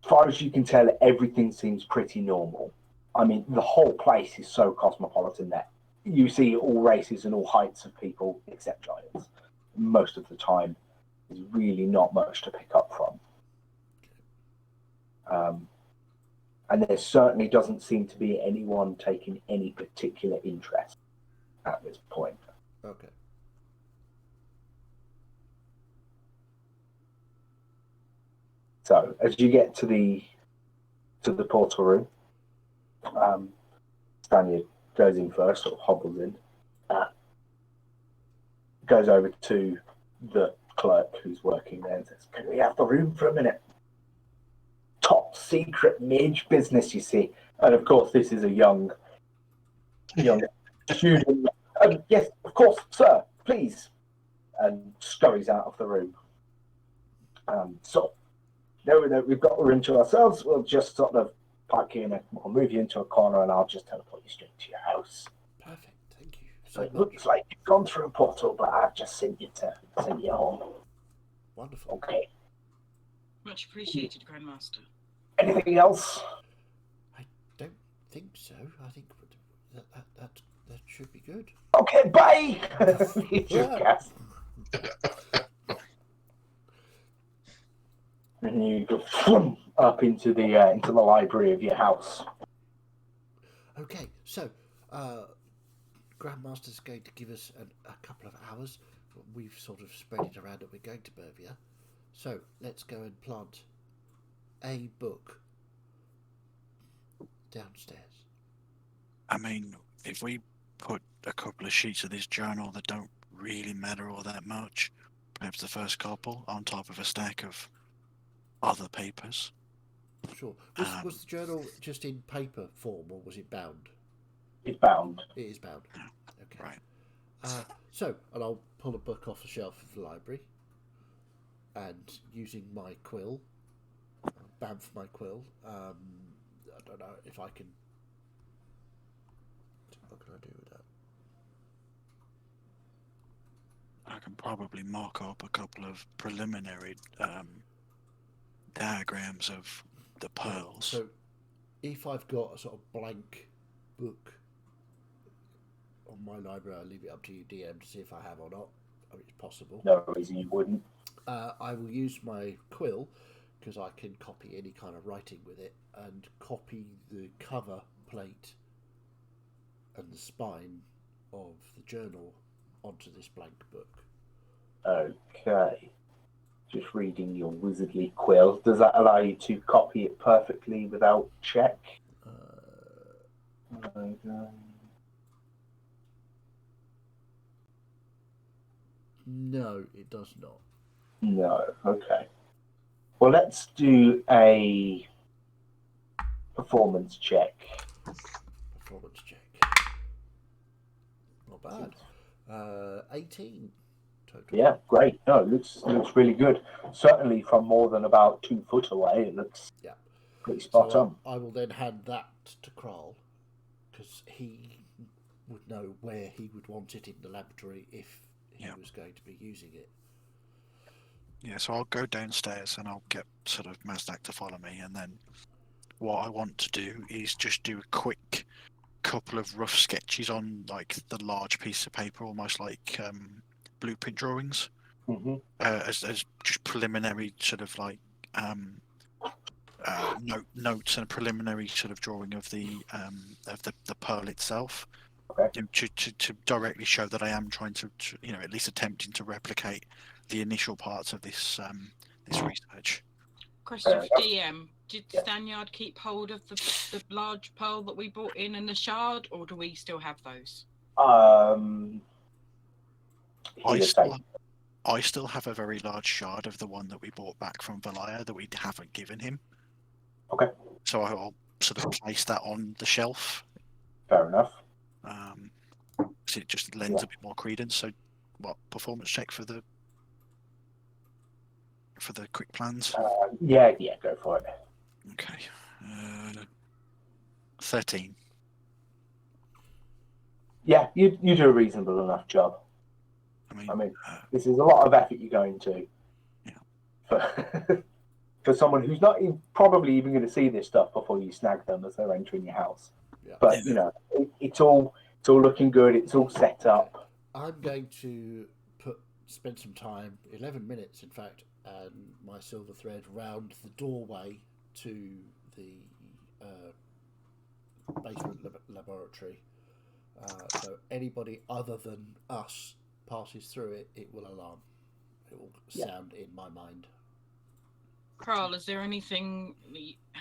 As far as you can tell, everything seems pretty normal. I mean, the whole place is so cosmopolitan that you see all races and all heights of people except giants. Most of the time, there's really not much to pick up from. And there certainly doesn't seem to be anyone taking any particular interest at this point. Okay. So as you get to the portal room, Spaniard goes in first, sort of hobbles in, goes over to the clerk who's working there and says, "Can we have the room for a minute? Top secret mage business, you see." And of course, this is a young student. "Yes, of course, sir, please," and scurries out of the room. So, knowing that we've got the room to ourselves, we'll just sort of park you I'll move you into a corner, and I'll just teleport you straight to your house. Perfect, thank you So so it much. looks like you've gone through a portal, but I've just sent you home. Wonderful. Okay. Much appreciated, Grandmaster. Anything else? I don't think so. I think that should be good. Okay, bye. You just cast. And you go up into the library of your house. Okay, so Grandmaster's going to give us a couple of hours. We've sort of spread it around that we're going to Bervia. So let's go and plant a book downstairs. I mean, if we put a couple of sheets of this journal that don't really matter all that much, perhaps the first couple, on top of a stack of other papers. Sure. Was the journal just in paper form, or was it bound? It's bound. It is bound. Okay. Right. And I'll pull a book off the shelf of the library, and using my quill, bamf my quill. I don't know if I can. What can I do with that? I can probably mock up a couple of preliminary diagrams of the pearls. So, if I've got a sort of blank book on my library, I'll leave it up to you, DM, to see if I have or not. I mean, it's possible. No reason you wouldn't. I will use my quill because I can copy any kind of writing with it and copy the cover plate and the spine of the journal onto this blank book. Okay. Just reading your wizardly quill. Does that allow you to copy it perfectly without check? Okay. No, it does not. No. Okay. Well, let's do a performance check. Performance check. Not bad. 18 total. Yeah, great. No, it looks really good. Certainly from more than about 2 foot away, it looks pretty spot So on. I will then hand that to Kral because he would know where he would want it in the laboratory if he was going to be using it. Yeah, so I'll go downstairs and I'll get sort of Mazdak to follow me, and then what I want to do is just do a quick couple of rough sketches on like the large piece of paper, almost like blueprint drawings, as just preliminary sort of like notes and a preliminary sort of drawing of the pearl itself. Okay. To directly show that I am trying to at least attempting to replicate the initial parts of this this research. Question for DM: did Stanyard keep hold of the large pearl that we brought in and the shard, or do we still have those? I still have a very large shard of the one that we brought back from Valaya that we haven't given him. Okay. So I'll sort of place that on the shelf. Fair enough. So it just lends a bit more credence. So, what performance check for the quick plans? Yeah, go for it. Okay. 13. Yeah, you do a reasonable enough job. I mean, this is a lot of effort you're going to. Yeah. For someone who's not probably even going to see this stuff before you snag them as they're entering your house. Yeah. But it's all looking good. It's all set up. I'm going to spend some time, 11 minutes in fact, and my silver thread round the doorway to the basement laboratory. So anybody other than us passes through it, it will alarm. It will sound in my mind. Kral, is there anything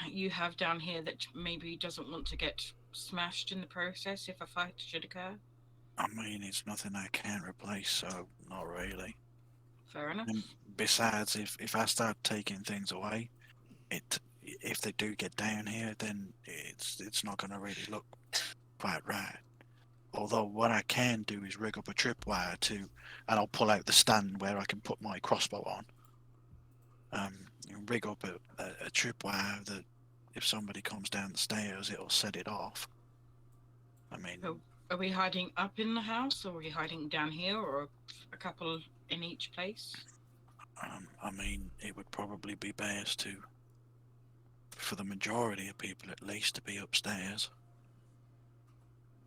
you have down here that maybe doesn't want to get smashed in the process if a fight should occur? I mean, it's nothing I can't replace, so not really. Fair enough. And besides, if I start taking things away, if they do get down here, then it's not going to really look quite right. Although what I can do is rig up a tripwire and I'll pull out the stand where I can put my crossbow on. Rig up a tripwire that if somebody comes down the stairs, it'll set it off. I mean, are we hiding up in the house, or are we hiding down here, or a couple in each place? I mean, it would probably be best for the majority of people at least, to be upstairs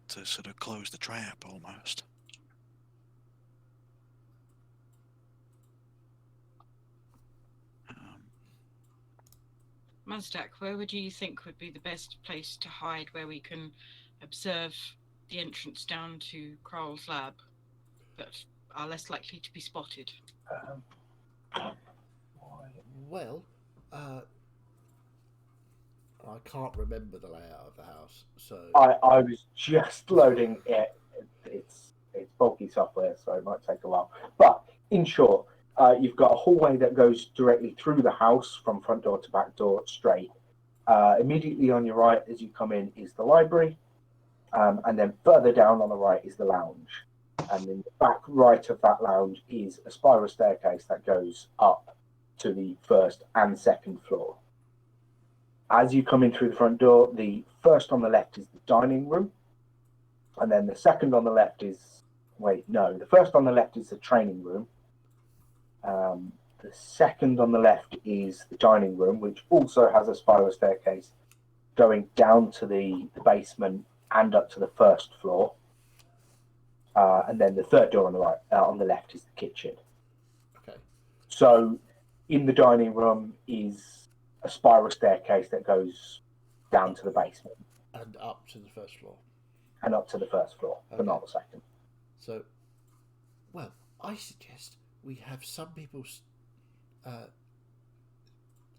to sort of close the trap almost. Mazdak, where would you think would be the best place to hide where we can observe the entrance down to Kral's lab, but are less likely to be spotted? Well, I can't remember the layout of the house, so I was just loading it. It's bulky software, so it might take a while. But in short, you've got a hallway that goes directly through the house from front door to back door straight. Immediately on your right as you come in is the library, and then further down on the right is the lounge. And in the back right of that lounge is a spiral staircase that goes up to the first and second floor. As you come in through the front door, the first on the left is the dining room, and then the second on the left is the first on the left is the training room. The second on the left is the dining room, which also has a spiral staircase going down to the basement and up to the first floor. And then the third door on the right, on the left, is the kitchen. Okay. So, in the dining room is a spiral staircase that goes down to the basement And up to the first floor. and up to the first floor, but Okay. not the second. So, well, I suggest we have some people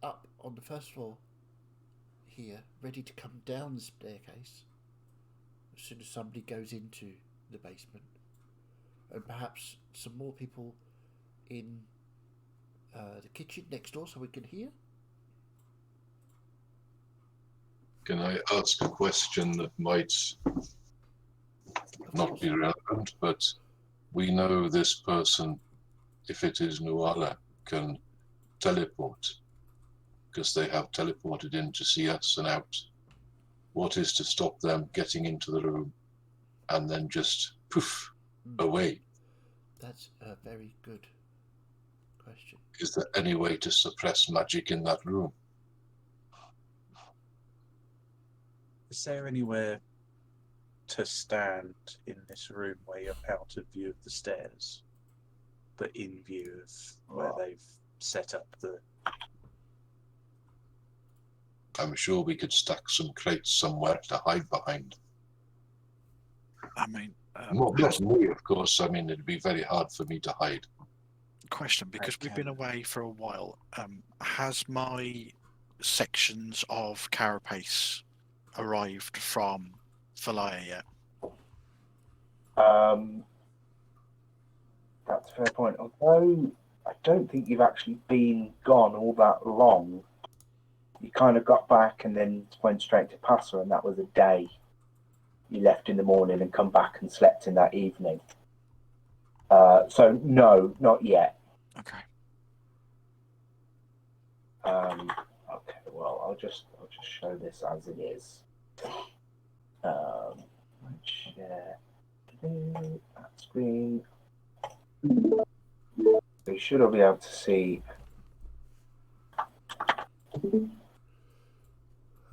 up on the first floor here, ready to come down the staircase as soon as somebody goes into the basement, and perhaps some more people in the kitchen next door so we can hear. Can I ask a question that might not be relevant, but we know this person, if it is Nuala, can teleport, because they have teleported in to see us and out. What is to stop them getting into the room and then just poof away? That's a very good question. Is there any way to suppress magic in that room? Is there anywhere to stand in this room where you're out of view of the stairs, but in view of where they've set up the... I'm sure we could stack some crates somewhere to hide behind. I mean, Not me, of course. I mean, it'd be very hard for me to hide. question, because we've been away for a while. Has my sections of carapace arrived from Falaya yet? That's a fair point. Although I don't think you've actually been gone all that long. You kind of got back and then went straight to Passa, and that was a day. You left in the morning and come back and slept in that evening. So no, not yet. Okay. Okay. Well, I'll just show this as it is. Share that screen. We should all be able to see.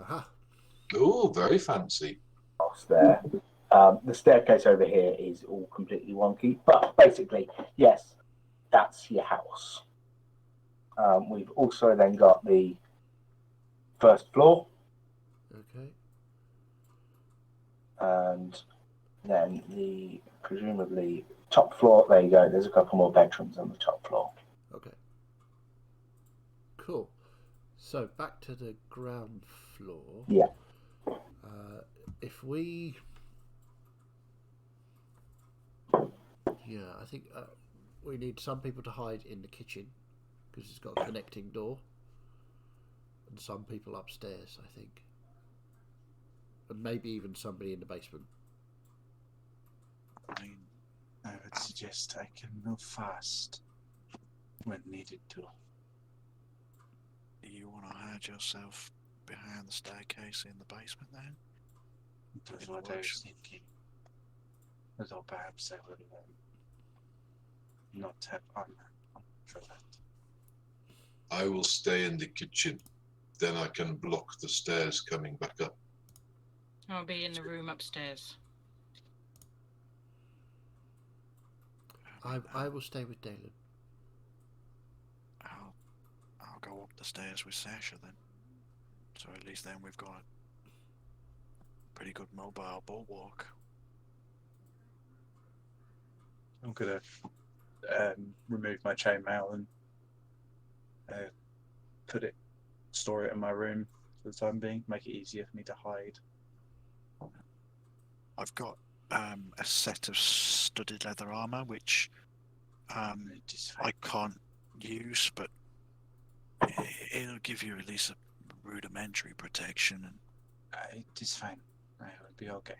Aha. Oh, very fancy. There. The staircase over here is all completely wonky, but basically, yes, that's your house. We've also then got the first floor, Okay. and then the presumably top floor. There you go. There's a couple more bedrooms on the top floor. Okay. Cool. So back to the ground floor. Yeah. If we, I think we need some people to hide in the kitchen because it's got a connecting door, and some people upstairs, I think, and maybe even somebody in the basement. I mean, I would suggest I can move fast when needed to. Do you want to hide yourself behind the staircase in the basement then? That's what I was thinking. Although perhaps I will not have armor for that. I will stay in the kitchen. Then I can block the stairs coming back up. I'll be in the room upstairs. I will stay with Dalen. I'll go up the stairs with Sasha then. So at least then we've got a pretty good mobile bulwark. I'm gonna remove my chainmail and store it in my room for the time being. Make it easier for me to hide. I've got a set of studded leather armor, which I can't use, but it'll give you at least a rudimentary protection. And It is fine. I will be okay.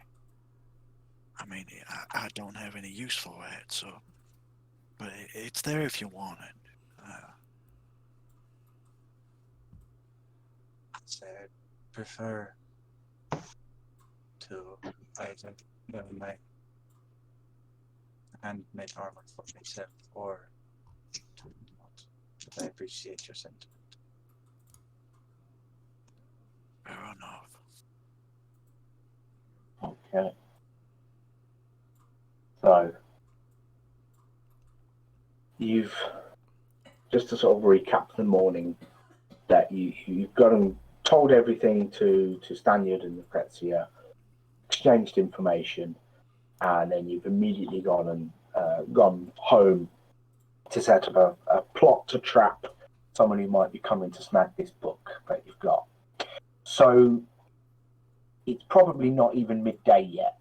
I mean, I don't have any use for it, so, but it's there if you want it. So prefer to either my handmade armor for myself or to not. But I appreciate your sentiment. Fair enough. Okay. So, you've, just to sort of recap the morning, that you've gone told everything to Stanyard and Lucrezia, exchanged information, and then you've immediately gone home to set up a plot to trap someone who might be coming to snag this book that you've got. So it's probably not even midday yet.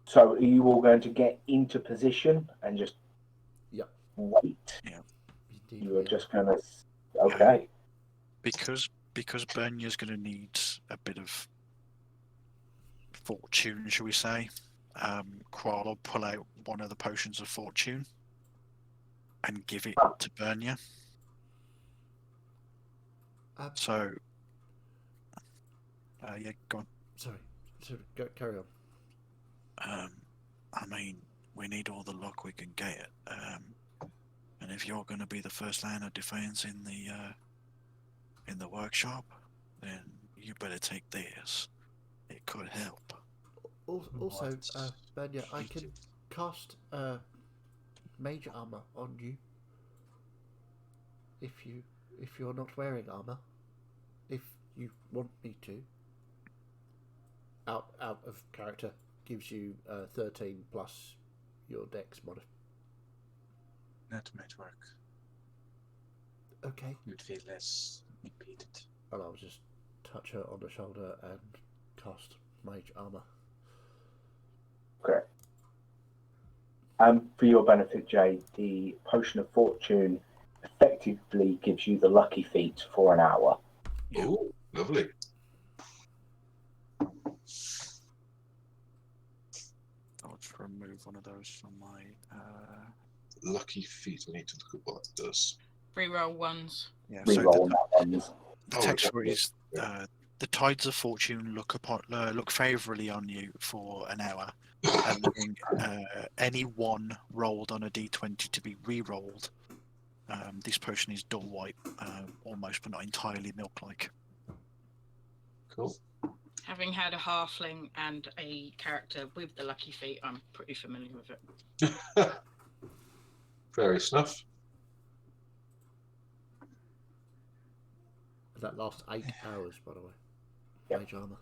So are you all going to get into position and just wait? Yeah. Indeed, You are yeah. just going to... Okay. Because Bernya's going to need a bit of fortune, shall we say. Qual will pull out one of the potions of fortune and give it to Bernya. So, yeah, go on. Sorry. Carry on. I mean, we need all the luck we can get. And if you're going to be the first line of defense in the workshop, then you better take this. It could help. Also, Benya, I can cast mage armor on you if you're not wearing armor. If you want me to. Out of character gives you 13 plus your dex mod. That might work. Okay. You'd feel less impeded. And I'll just touch her on the shoulder and cast mage armor. Okay. For your benefit, Jay, the potion of fortune effectively gives you the lucky feat for an hour. Yeah. Oh, lovely. I'll just remove one of those from my. Lucky feat. I need to look at what that does. Reroll ones. Yeah. Reroll So that ones. the Oh, text okay. for it is the tides of fortune look favourably on you for an hour, allowing any one rolled on a d20 to be re-rolled. This potion is dull white, almost but not entirely milk-like. Cool. Having had a halfling and a character with the lucky feet, I'm pretty familiar with it. Fair enough. That lasts 8 hours, by the way. Yep. Mage armor.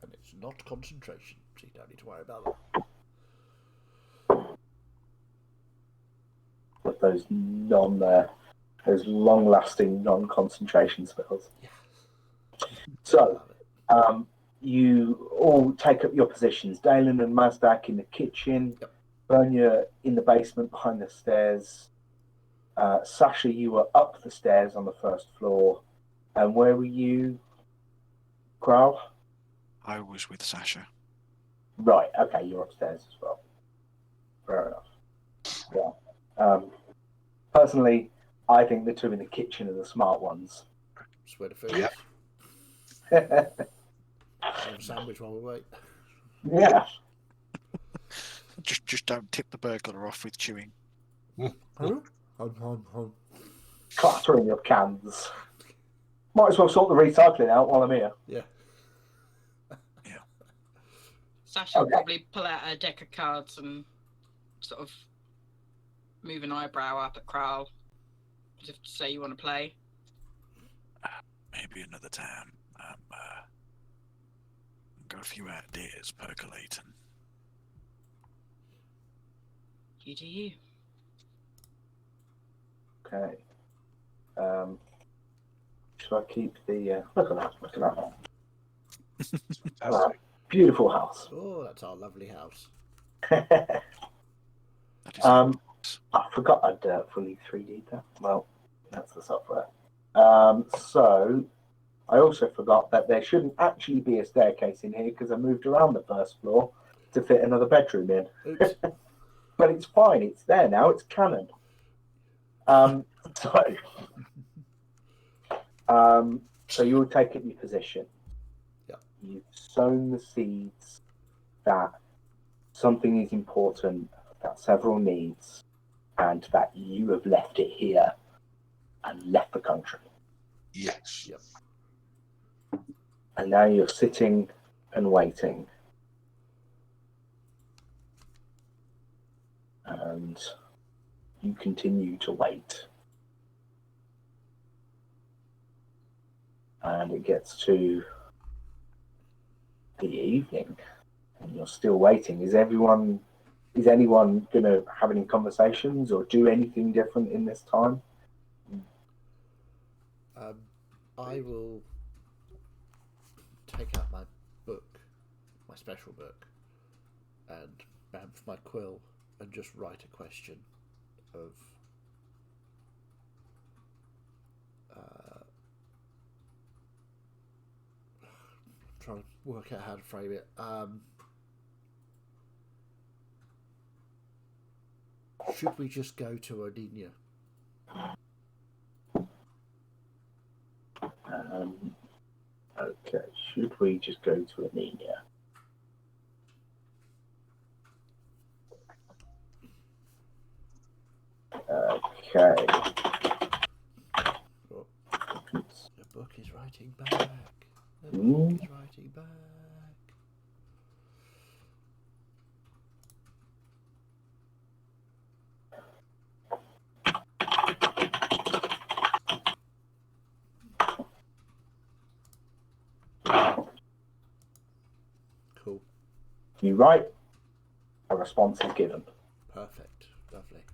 And it's not concentration, so you don't need to worry about that. With those those long-lasting non-concentration spells. Yeah. So, you all take up your positions. Dalen and Mazdak in the kitchen. Yep. Bernia in the basement behind the stairs. Sasha, you were up the stairs on the first floor. And where were you, Growl? I was with Sasha. Right, okay, you're upstairs as well. Fair enough. Yeah. Personally, I think the two in the kitchen are the smart ones. Swear to food. Yeah. Have a sandwich while we wait. Yeah. Just don't tip the burglar off with chewing. Huh? Hum. Clattering of cans. Might as well sort the recycling out while I'm here. Yeah. Sasha will Okay. probably pull out a deck of cards and sort of move an eyebrow up at Kral, as if to say you want to play. Maybe another time. Got a few ideas percolating. You do you. Okay. Should I keep the... Look at that. Fantastic. Beautiful house. Oh, that's our lovely house. That is I forgot I'd fully 3D'd that. Well, that's the software. So, I also forgot that there shouldn't actually be a staircase in here because I moved around the first floor to fit another bedroom in. Oops. But it's fine. It's there now. It's canon. So, So you'll take up your position. Yeah. You've sown the seeds that something is important, that several needs, and that you have left it here and left the country. Yes. Yep. And now you're sitting and waiting. And you continue to wait. And it gets to the evening, and you're still waiting. Is anyone going to have any conversations or do anything different in this time? I will take out my book, my special book, and bamf my quill and just write a question of trying to work out how to frame it. Should we just go to Odinia? Okay, should we just go to Odinia? Okay. Oh, the book is writing back. The Hmm? book is writing back. Cool. You write, a response is given. Perfect. Lovely.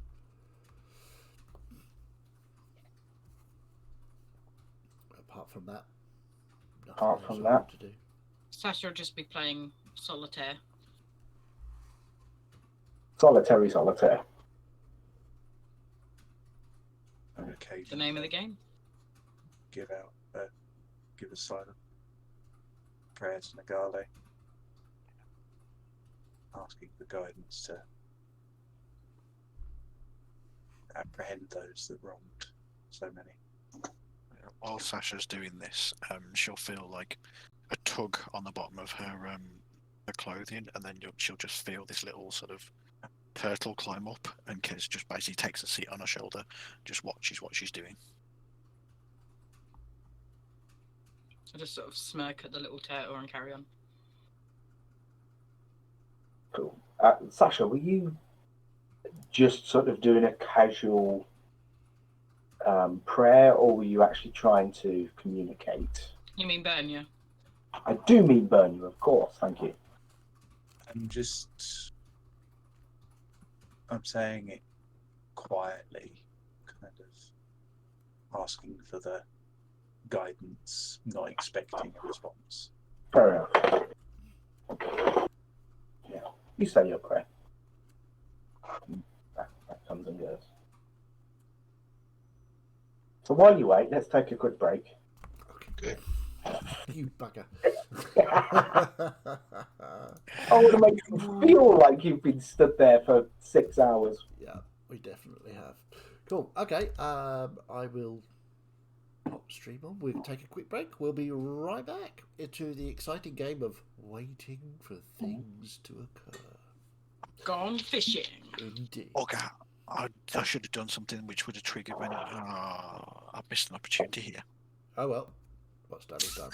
Apart from that, nothing Apart else from I want that? to do. Sasha will just be playing solitaire. Solitaire. And The occasionally name of the game. give a silent prayer to Nagale, asking for guidance to apprehend those that wronged so many. While Sasha's doing this, she'll feel like a tug on the bottom of her clothing, and then she'll just feel this little sort of turtle climb up, and Kez just basically takes a seat on her shoulder, just watches what she's doing. I just sort of smirk at the little turtle and carry on. Cool. Sasha, were you just sort of doing a casual prayer, or were you actually trying to communicate? You mean Bernia? I do mean burn you, of course. Thank you. I'm saying it quietly, kind of asking for the guidance, not expecting a response. Fair enough. Yeah, you say your prayer. That comes and goes. So while you wait, let's take a quick break. Okay. You bugger. I want to make you feel like you've been stood there for 6 hours. Yeah, we definitely have. Cool. Okay. I will pop stream on. We'll take a quick break. We'll be right back into the exciting game of waiting for things to occur. Gone fishing. Indeed. Okay, I should have done something which would have triggered when I missed an opportunity here. Oh well. What's done is done.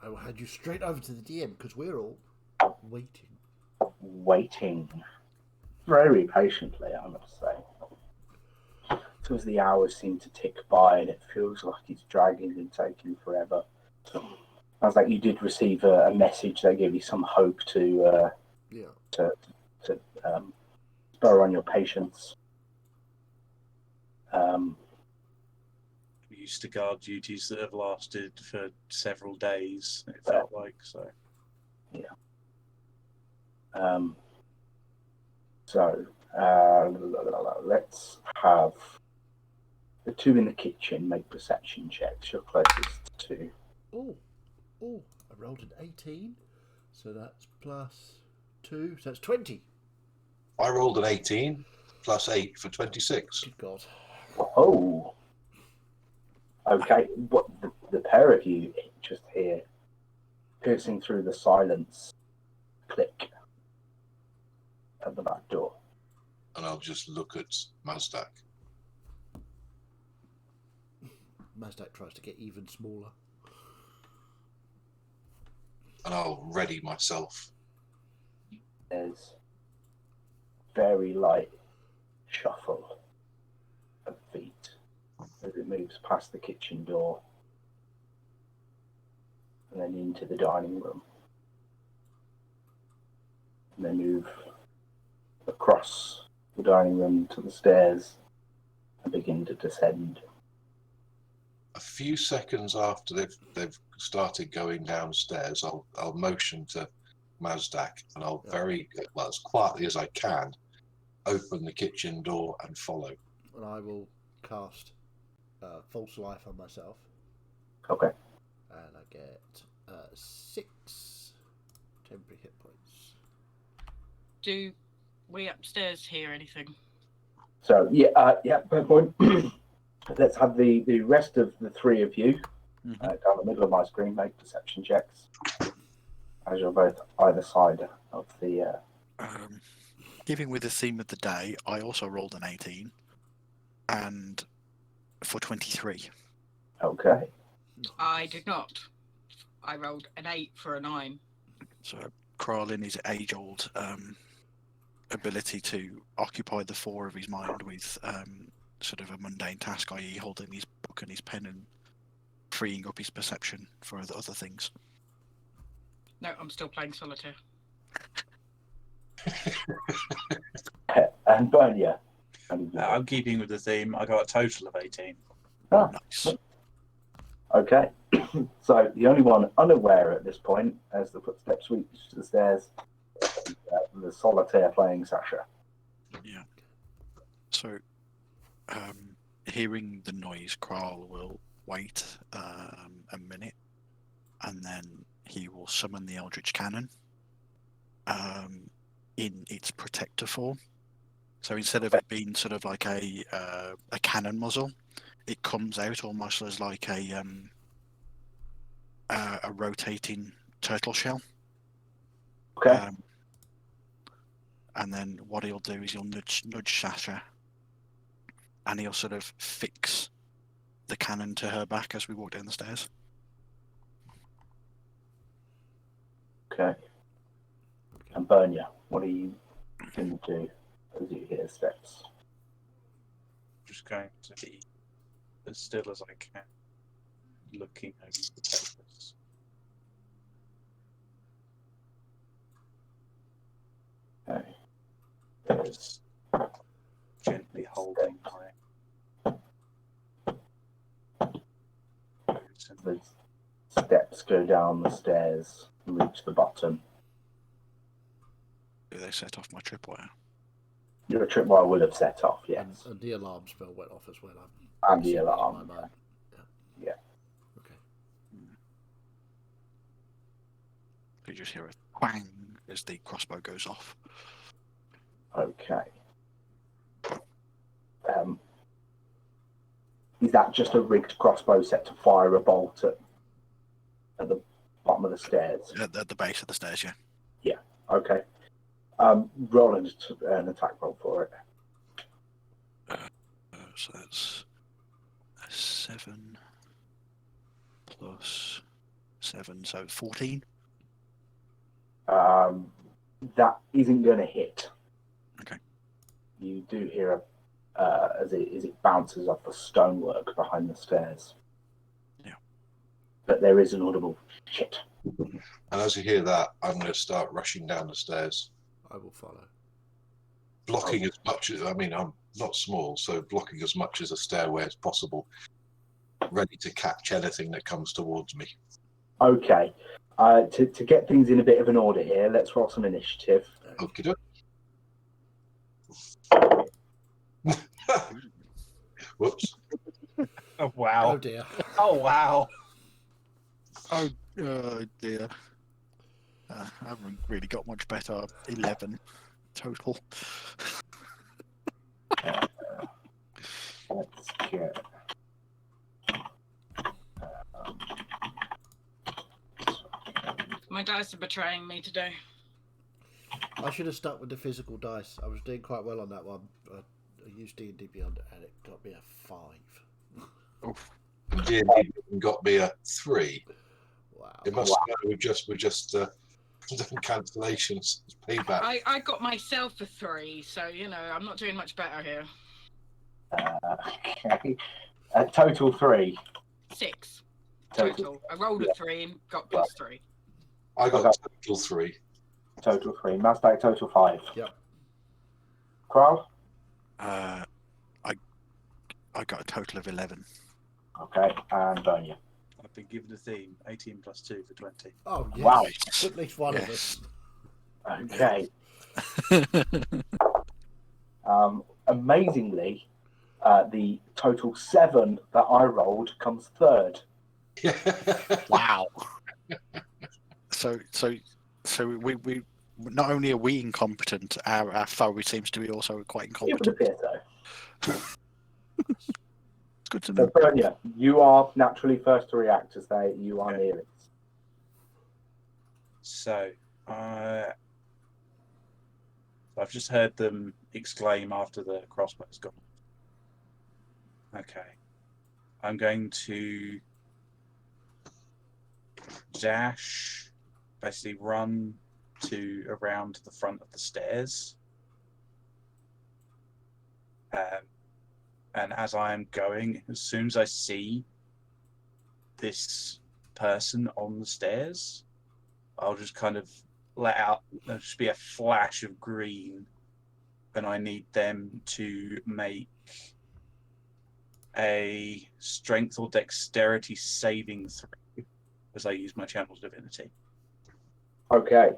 I will hand you straight over to the DM because we're all waiting. Waiting very patiently, I must say. So as the hours seem to tick by and it feels like it's dragging and taking forever. I was like, you did receive a message that gave you some hope to spur on your patience. We used to guard duties that have lasted for several days, it felt like, so. Let's have the two in the kitchen make perception checks. You're closest to. Oh, I rolled an 18, so that's +2, so that's 20. I rolled an 18 plus 8 for 26. Good God. Oh. Okay, what the pair of you just hear, piercing through the silence, click at the back door. And I'll just look at Mazdak. Mazdak tries to get even smaller. And I'll ready myself. There's very light shuffle of feet as it moves past the kitchen door and then into the dining room. And they move across the dining room to the stairs and begin to descend. A few seconds after they've started going downstairs, I'll motion to Mazdak and I'll very well as quietly as I can open the kitchen door and follow. And I will cast False Life on myself. Okay. And I get 6 temporary hit points. Do we upstairs hear anything? So, fair point. Let's have the rest of the three of you down the middle of my screen make perception checks as you're both either side of the. Keeping with the theme of the day, I also rolled an 18 and for 23. Okay. I did not. I rolled an 8 for a 9. So Kralin is age-old ability to occupy the fore of his mind with sort of a mundane task, i.e. holding his book and his pen and freeing up his perception for other things. No, I'm still playing solitaire. And Bernia. I'm keeping with the theme. I got a total of 18. Nice. Okay. So the only one unaware at this point, as the footsteps reach the stairs, the solitaire playing Sasha. Yeah. So, hearing the noise, Kral will wait a minute, and then he will summon the Eldritch Cannon in its protector form. So instead of it being sort of like a cannon muzzle, it comes out almost as like a rotating turtle shell. Okay. And then what he'll do is he'll nudge Sasha, and he'll sort of fix the cannon to her back as we walk down the stairs. Okay. And Bernia, what are you going to do as you hear steps? Just going to be as still as I can, looking over the papers. Okay. Just gently holding my. The steps go down the stairs and reach the bottom. Do they set off my tripwire? Your tripwire would have set off, yes. And the alarm spell went off as well. And the alarm. Yeah. Okay. You just hear a twang as the crossbow goes off. Okay. Is that just a rigged crossbow set to fire a bolt at the bottom of the stairs? At the base of the stairs, yeah. Yeah. Okay. Roll an attack roll for it. So that's a 7 plus 7, so 14. That isn't going to hit. Okay. You do hear as it bounces off the stonework behind the stairs. Yeah. But there is an audible shit. And as you hear that, I'm going to start rushing down the stairs, I will follow. blocking as much as, I mean, I'm not small, so blocking as much as a stairway as possible, ready to catch anything that comes towards me. Okay. To get things in a bit of an order here, let's roll some initiative. Okie doke. Whoops. Oh wow! Oh dear. Oh wow! Oh dear. I haven't really got much better. 11 total. Let's get. My dice are betraying me today. I should have stuck with the physical dice. I was doing quite well on that one. I used D&D Beyond and it got me a 5. Oof. D&D got me a 3. Wow. It must know we've just done cancellations. It's payback. I got myself a 3, so I'm not doing much better here. Okay. Total 3. 6 Total. total. I rolled a 3 and got +3. I got Okay. total 3. Total 3. Mazdak total 5. Yep. Crow? I got a total of 11. Okay. And Bonia. I've been given a theme: 18 + 2 for 20. Oh, yes. Wow. At least one of us. Yes. Okay. Amazingly, the total 7 that I rolled comes third. Wow. So we not only are we incompetent, our foe seems to be also quite It would incompetent. appear so. It's good to So, know. Bonia, you are naturally first to react as you are Okay. near it. So, I've just heard them exclaim after the crossbow's gone. Okay. I'm going to dash, basically run to around the front of the stairs. And as I am going, as soon as I see this person on the stairs, I'll just kind of let out, there'll just be a flash of green, and I need them to make a strength or dexterity saving throw as I use my channel divinity. Okay.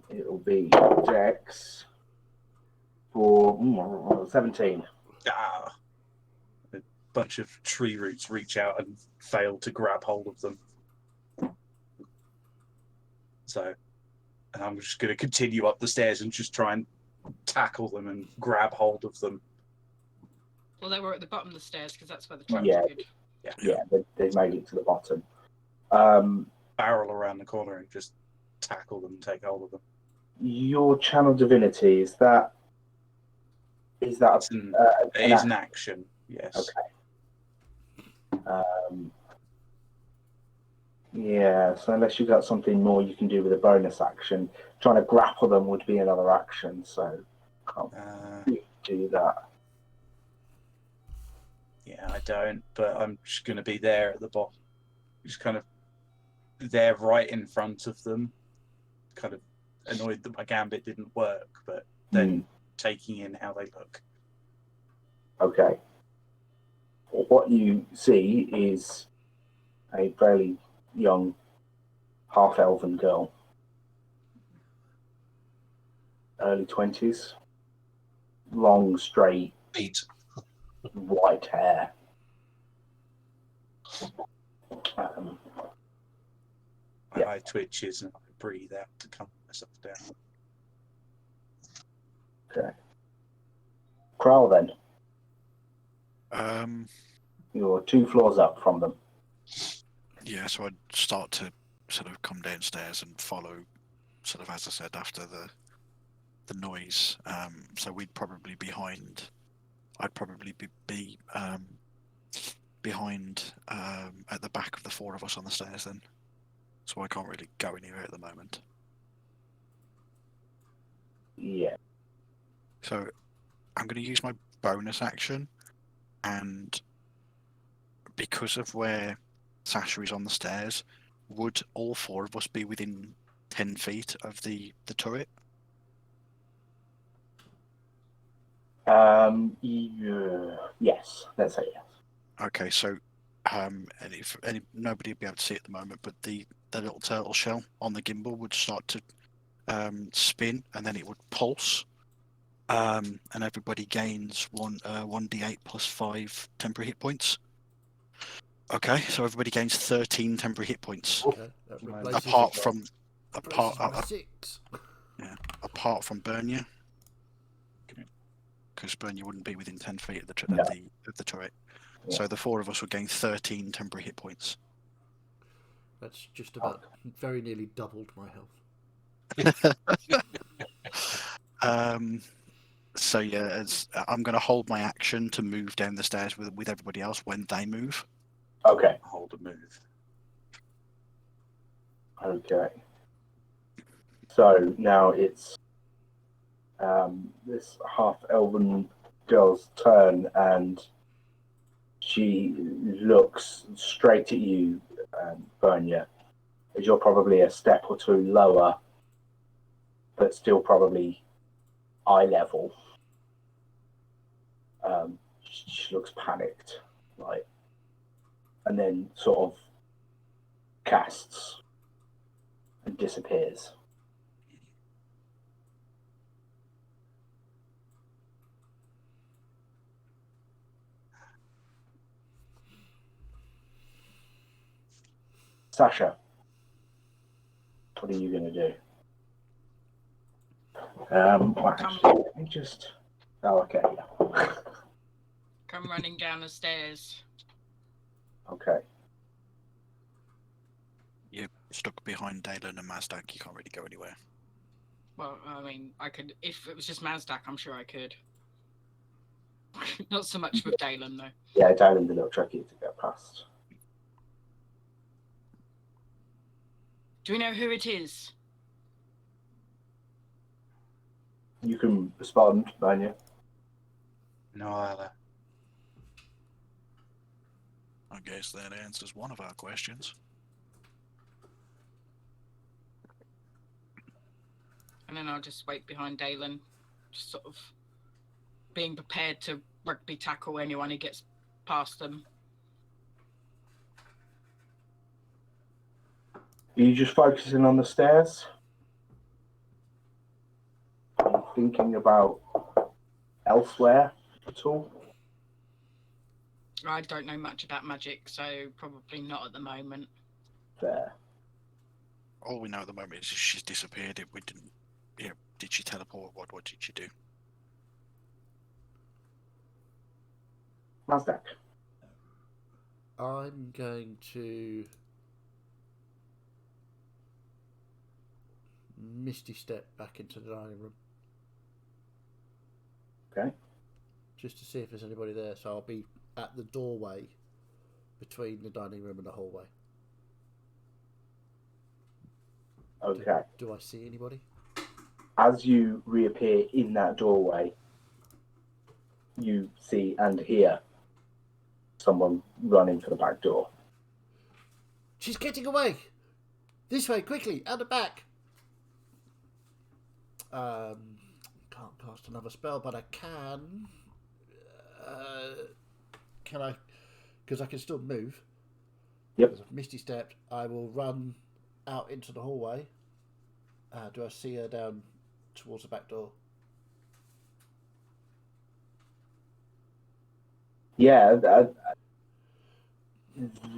It'll be Dex for 17. Ah! A bunch of tree roots reach out and fail to grab hold of them. So, and I'm just going to continue up the stairs and just try and tackle them and grab hold of them. Well, they were at the bottom of the stairs because that's where the traps Yeah. are good. Yeah, they made it to the bottom. Barrel around the corner and just tackle them and take hold of them. Your channel divinity, is that It's an it is action? an action, yes. Okay. Yeah, so unless you've got something more you can do with a bonus action, trying to grapple them would be another action, so can't do that. Yeah, I don't, but I'm just going to be there at the bottom. Just kind of there right in front of them. Kind of annoyed that my gambit didn't work, but then taking in how they look. Okay. What you see is a fairly young half-elven girl. Early 20s. Long, straight, Feet. white hair. My Yeah. eye twitches and I breathe out to calm myself down. Okay. Crowl, then. You're 2 floors up from them. Yeah, so I'd start to sort of come downstairs and follow, sort of as I said, after the noise. So we'd probably I'd probably be behind, at the back of the four of us on the stairs then. So I can't really go anywhere at the moment. Yeah. So I'm going to use my bonus action, and because of where Sasha is on the stairs, would all four of us be within 10 feet of the turret? Yes, let's say yes. Okay, so and if nobody would be able to see it at the moment, but the little turtle shell on the gimbal would start to spin, and then it would pulse, and everybody gains 1d8 plus 5 temporary hit points. Okay, so everybody gains 13 temporary hit points. Okay, that replaces, Apart from replaces my 6. apart from Bernia, because Bernia wouldn't be within 10 feet of the No. of the turret. Yeah. So the four of us would gain 13 temporary hit points. That's just about very nearly doubled my health. So yeah, I'm going to hold my action to move down the stairs with everybody else when they move. Okay. Hold a move. Okay. So now it's this half-elven girl's turn, and she looks straight at you, Bernia, as you're probably a step or two lower, but still probably eye level. She looks panicked, like, and then sort of casts and disappears. Sasha, what are you going to do? Well, actually, let me just... Oh, okay, yeah. Come running down the stairs. Okay. You're stuck behind Dalen and Mazdak. You can't really go anywhere. Well, I mean, I could, if it was just Mazdak, I'm sure I could. Not so much with Dalen, though. Yeah, Dalen's a little tricky to get past. Do we know who it is? You can respond, Bernia. No, either. I guess that answers one of our questions. And then I'll just wait behind Dalen, just sort of being prepared to rugby tackle anyone who gets past them. Are you just focusing on the stairs? Are you thinking about elsewhere at all? I don't know much about magic, so probably not at the moment. There. All we know at the moment is she's disappeared. We didn't. Yeah, did she teleport? What did she do? Mazdak. I'm going to Misty step back into the dining room. Okay. Just to see if there's anybody there. So I'll be at the doorway between the dining room and the hallway. Okay. Do I see anybody? As you reappear in that doorway, you see and hear someone running for the back door. She's getting away! This way, quickly, out the back! Can't cast another spell, but I can. Can I? Because I can still move. Yep. Because I've Misty stepped, I will run out into the hallway. Do I see her down towards the back door? Yeah,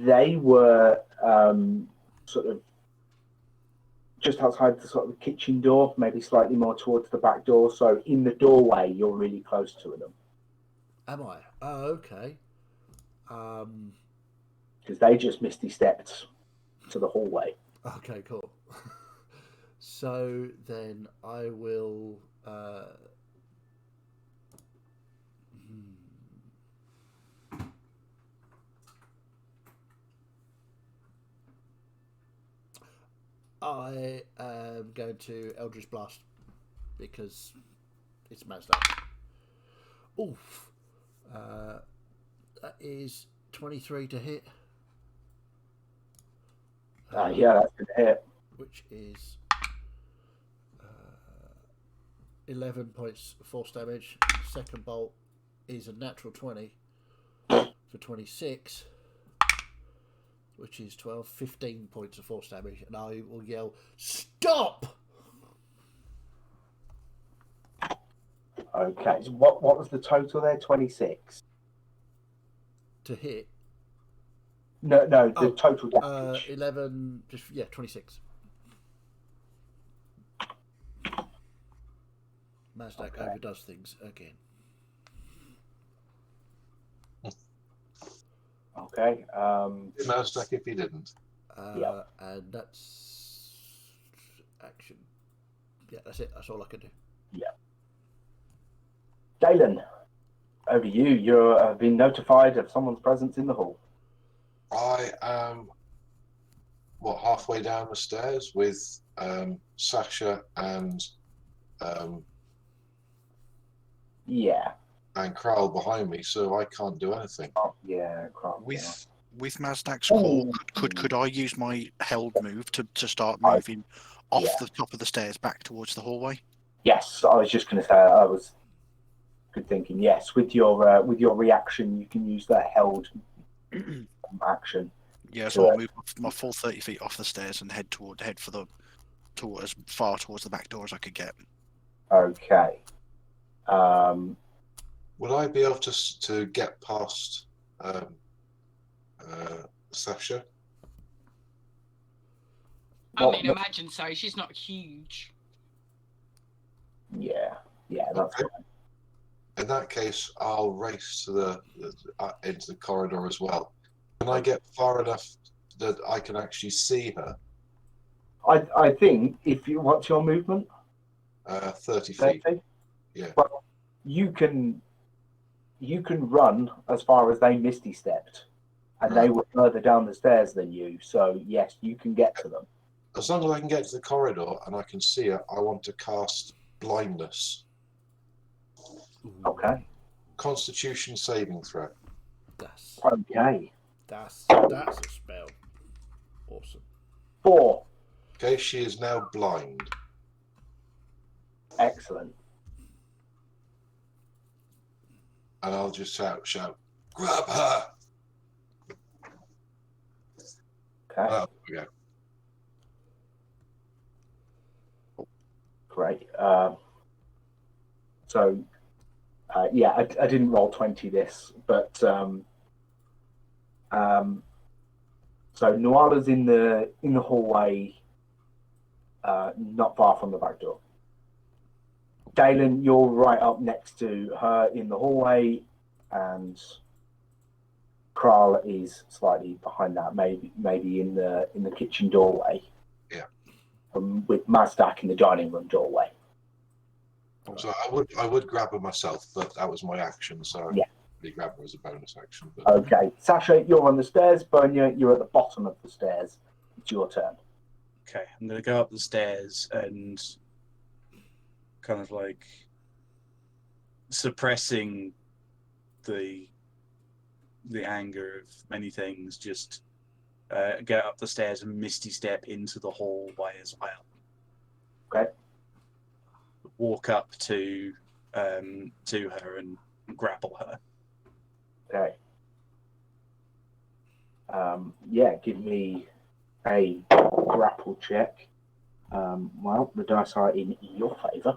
they were sort of just outside the sort of kitchen door, maybe slightly more towards the back door. So in the doorway, you're really close to them. Am I? Oh, okay. Because they just misty stepped to the hallway. Okay, cool. So then I will. I am going to Eldritch Blast because it's Mazda. Oof. That is 23 to hit. Yeah, that's going to hit. Which is 11 points of force damage. Second bolt is a natural 20 for 26, which is 15 points of force damage. And I will yell, "Stop!" Okay, so what was the total there? 26? To hit. No, the total damage. 11, 26. Mazdak overdoes things again. Okay. Mazdak if he didn't. Yeah. And that's action. Yeah, that's it. That's all I can do. Yeah. Galen, over you. You've been notified of someone's presence in the hall. I am, halfway down the stairs with Sasha and Yeah. Kral behind me, so I can't do anything. Oh, yeah. With Mazdak's call, could I use my held move to start moving off the top of the stairs back towards the hallway? Yes, I was just going to say I was good thinking. Yes, with your reaction, you can use that held action. Yeah, so I'll move my full 30 feet off the stairs and head as far towards the back door as I could get. Okay. Would I be able to get past Sasha? I mean, imagine so. She's not huge. Yeah, that's okay. In that case, I'll race to into the corridor as well. Can I get far enough that I can actually see her? I think what's your movement? 30 feet. 30? Yeah. Well, you can run as far as they misty stepped, and they were further down the stairs than you. So yes, you can get to them. As long as I can get to the corridor and I can see her, I want to cast blindness. Okay. Constitution saving throw. Okay. That's a spell. Awesome. 4. Okay, she is now blind. Excellent. And I'll just shout, grab her! Okay. Oh, okay. Great. I didn't roll 20 this, but so Nuala's in the hallway, not far from the back door. Dalen, you're right up next to her in the hallway, and Kral is slightly behind that, maybe in the kitchen doorway. Yeah. With Mazdak in the dining room doorway. So I would grab her myself, but that was my action, so yeah. I'd grab her as a bonus action. But... Okay, Sasha, you're on the stairs. Bernia, you're at the bottom of the stairs. It's your turn. Okay, I'm going to go up the stairs and kind of like suppressing the anger of many things, just get up the stairs and misty step into the hallway as well. Okay. Walk up to her and grapple her. Okay. Give me a grapple check. Well, the dice are in your favour.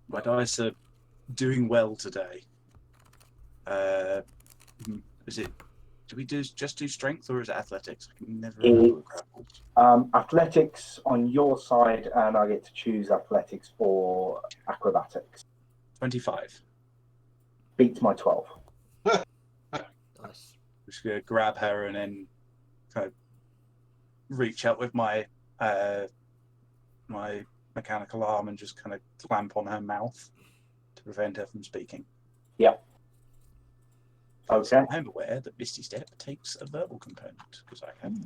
My dice are doing well today. Is it? Do we just do strength or is it athletics? I can never remember grapples. Athletics on your side, and I get to choose athletics or acrobatics. 25. Beats my 12. Nice. I'm just gonna grab her and then kind of reach out with my my mechanical arm and just kind of clamp on her mouth to prevent her from speaking. Yep. Okay. I'm aware that Misty Step takes a verbal component because I have.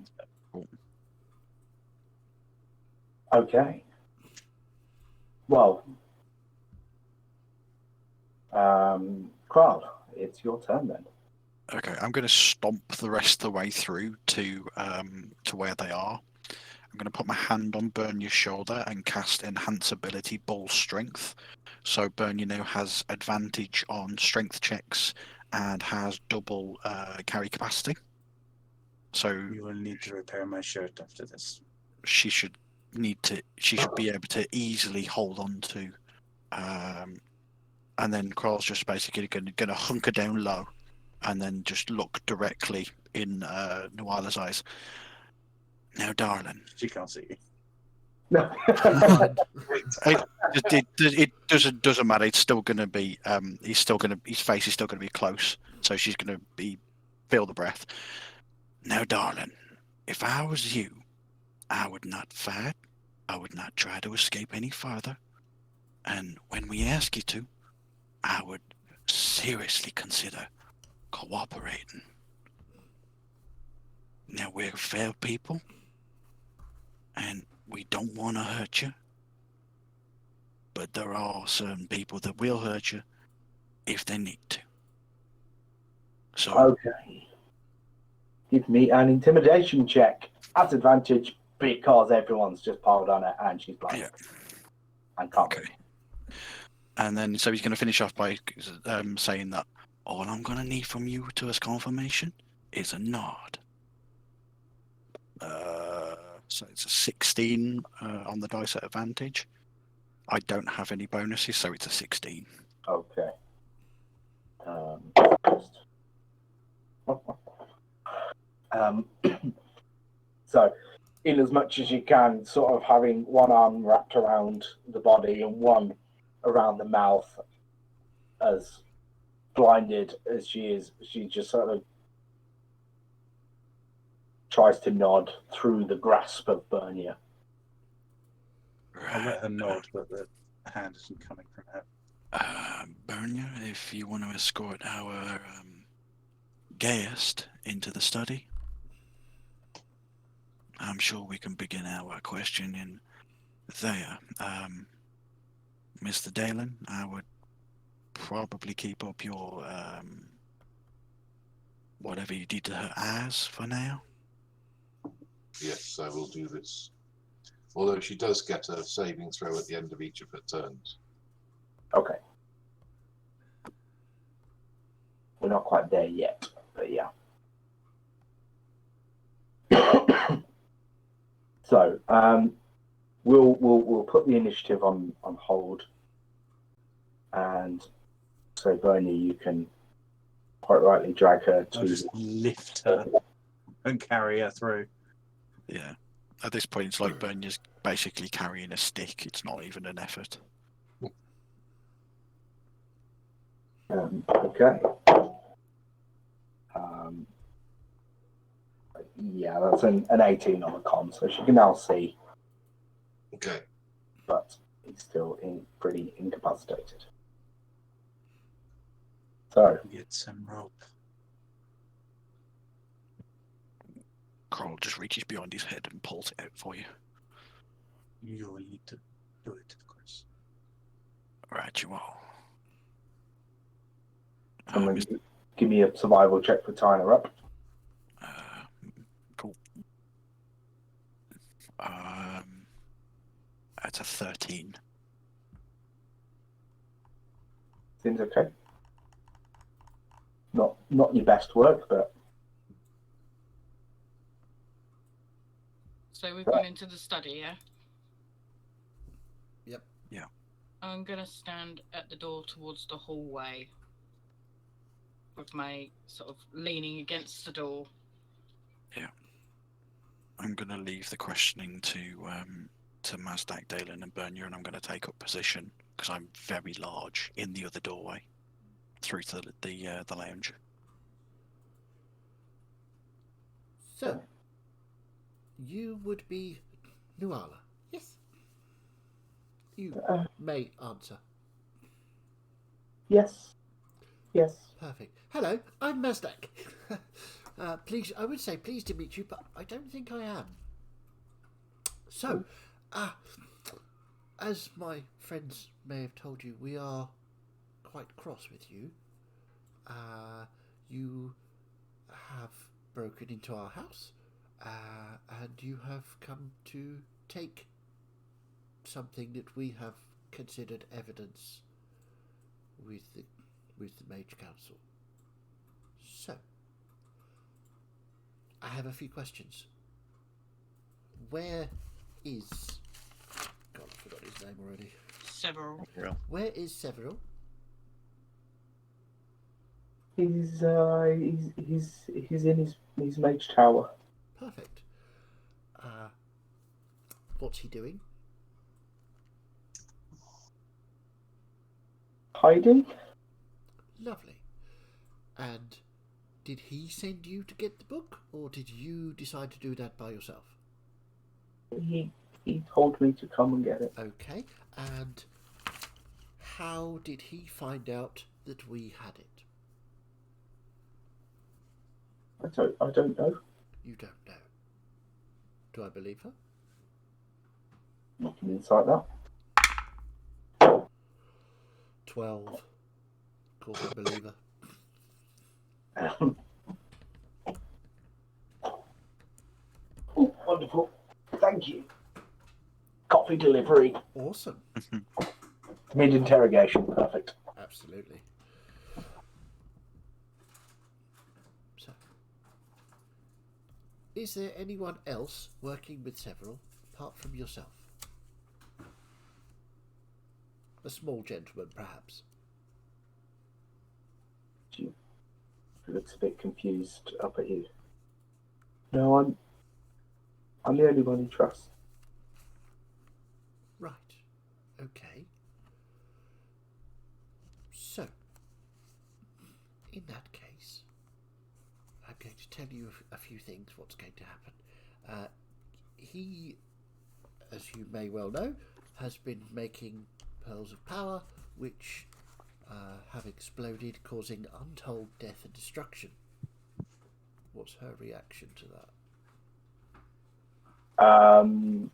Okay. Well, Kral, it's your turn then. Okay, I'm going to stomp the rest of the way through to where they are. I'm going to put my hand on Bernier's shoulder and cast Enhance Ability Bull Strength. So Bernier now has advantage on strength checks and has double carry capacity. So You will need to repair my shirt after this. she should be able to easily hold on to. And then Kral's just basically going to hunker down low and then just look directly in Nuala's eyes. Now, darling. She can't see you. No. It doesn't matter. It's still going to be. His face is still going to be close. So she's going to feel the breath. Now, darling, if I was you, I would not fight. I would not try to escape any further. And when we ask you to, I would seriously consider cooperating. Now, we're fair people, and we don't want to hurt you. But there are certain people that will hurt you if they need to. So, Okay. Give me an intimidation check at advantage because everyone's just piled on her and she's blind. Yeah. And can't okay. And then, so he's going to finish off by saying that all I'm going to need from you to as confirmation is a nod. So it's a 16 on the dice at advantage. I don't have any bonuses, so it's a 16. Okay. So, in as much as you can, sort of having one arm wrapped around the body and one around the mouth, as blinded as she is, she just sort of tries to nod through the grasp of Bernier. I'll let her nod, but the hand isn't coming from her. Bernier, if you want to escort our guest into the study, I'm sure we can begin our questioning there. Mr. Dalen, I would probably keep up your whatever you did to her eyes for now. Yes, I will do this. Although she does get a saving throw at the end of each of her turns. Okay. We're not quite there yet, but yeah. So, we'll put the initiative on hold, and so Bernie, you can quite rightly drag her I'll to. just lift her and carry her through. Yeah. At this point, it's like Bernier's basically carrying a stick. It's not even an effort. Okay. Yeah, that's an 18 on the con, so she can now see, Okay. but he's still pretty incapacitated. So, Get some rope. Kroll just reaches behind his head and pulls it out for you. You will need to do it, of course. Right, you are. someone give me a survival check for tying her up. Cool. That's a 13. Seems okay. Not your best work, but So we've gone into the study, yeah? Yep. Yeah. I'm gonna stand at the door towards the hallway with my sort of leaning against the door. I'm going to leave the questioning to Mazdak, Dalen, and Bernier, and I'm going to take up position because I'm very large in the other doorway through to the lounge. So, you would be Nuala. Yes. You may answer. yes. Perfect. Hello, I'm Mazdak. I would say pleased to meet you, but I don't think I am. So, Ah, as my friends may have told you, we are quite cross with you. You have broken into our house, and you have come to take something that we have considered evidence with the Mage Council. So, I have a few questions. Where is... God, I forgot his name already. Several. Where is Several? He's in his mage tower. Perfect. What's he doing? Hiding? Lovely. And did he send you to get the book, or did you decide to do that by yourself? He told me to come and get it. Okay. And how did he find out that we had it? I don't know. You don't know. Do I believe her? Not an insight that. 12. Of course I believe her. Oh, wonderful. Thank you. Coffee delivery. Awesome. Mid-interrogation. Perfect. Absolutely. So, is there anyone else working with Several apart from yourself? A small gentleman, perhaps. She looks a bit confused up at you. No, I'm the only one he trusts. Right. Okay. So, in that case, I'm going to tell you a few things, what's going to happen. He, as you may well know, has been making pearls of power, which have exploded, causing untold death and destruction. What's her reaction to that?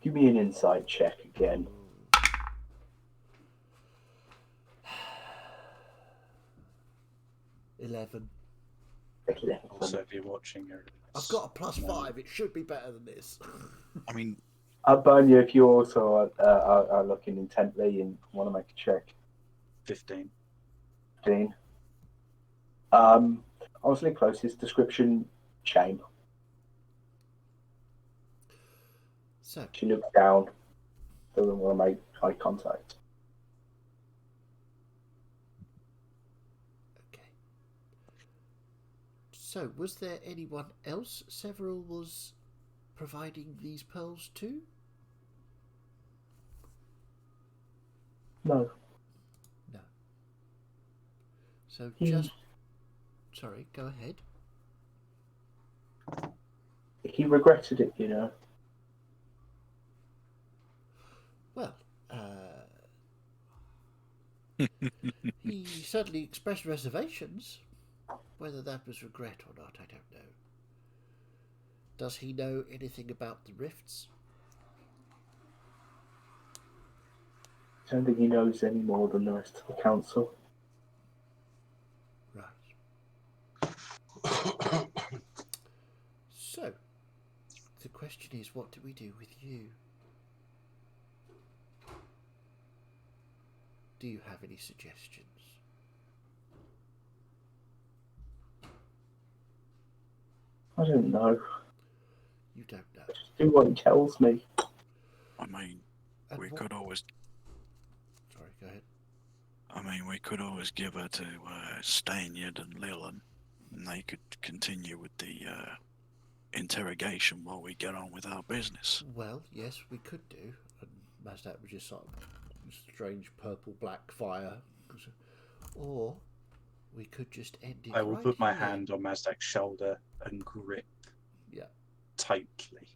Give me an insight check again. 11. Also, if you're watching her, I've got a +5. It should be better than this. I mean, Bernie, if you also are looking intently and want to make a check. 15. 15. Honestly, closest description, shame. So, She looks down, doesn't want to make eye contact. okay. So, was there anyone else Several was providing these pearls to? No. No. So, He- just... Sorry, go ahead. He regretted it, you know. Well, he certainly expressed reservations. Whether that was regret or not, I don't know. Does he know anything about the rifts? I don't think he knows any more than the rest of the council. Right. So, the question is, what do we do with you? Do you have any suggestions? I don't know. You don't know. Just do what he tells me. I mean, And we what- could always. Sorry, go ahead. I mean, we could always give her to Stanyard and Leland, and they could continue with the interrogation while we get on with our business. Well, yes, we could do. And Mazdak was just sort of strange purple-black fire. Or we could just end it I will right put my here. hand on Mazdak's shoulder and grip Yeah. tightly.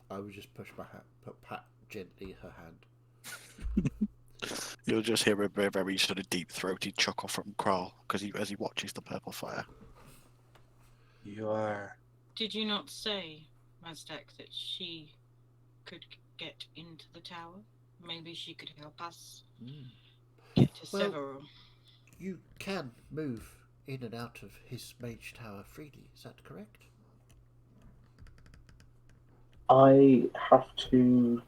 I would just pat gently her hand. You'll just hear a very, very sort of deep-throated chuckle from Kral as he watches the purple fire. You are. Did you not say, Mazdak, that she could get into the tower. Maybe she could help us Mm. get to Well- Several. You can move in and out of his mage tower freely, is that correct? I have to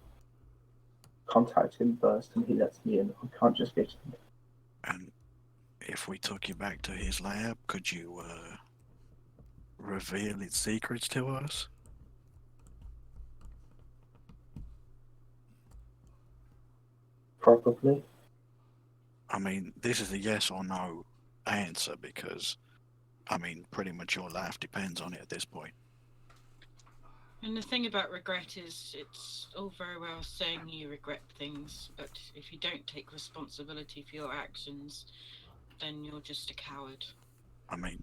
contact him first, and he lets me in. I can't just get in. And if we took you back to his lab, could you reveal its secrets to us? Probably. I mean, this is a yes or no answer because, I mean, pretty much your life depends on it at this point. And the thing about regret is, it's all very well saying you regret things, but if you don't take responsibility for your actions, then you're just a coward. I mean,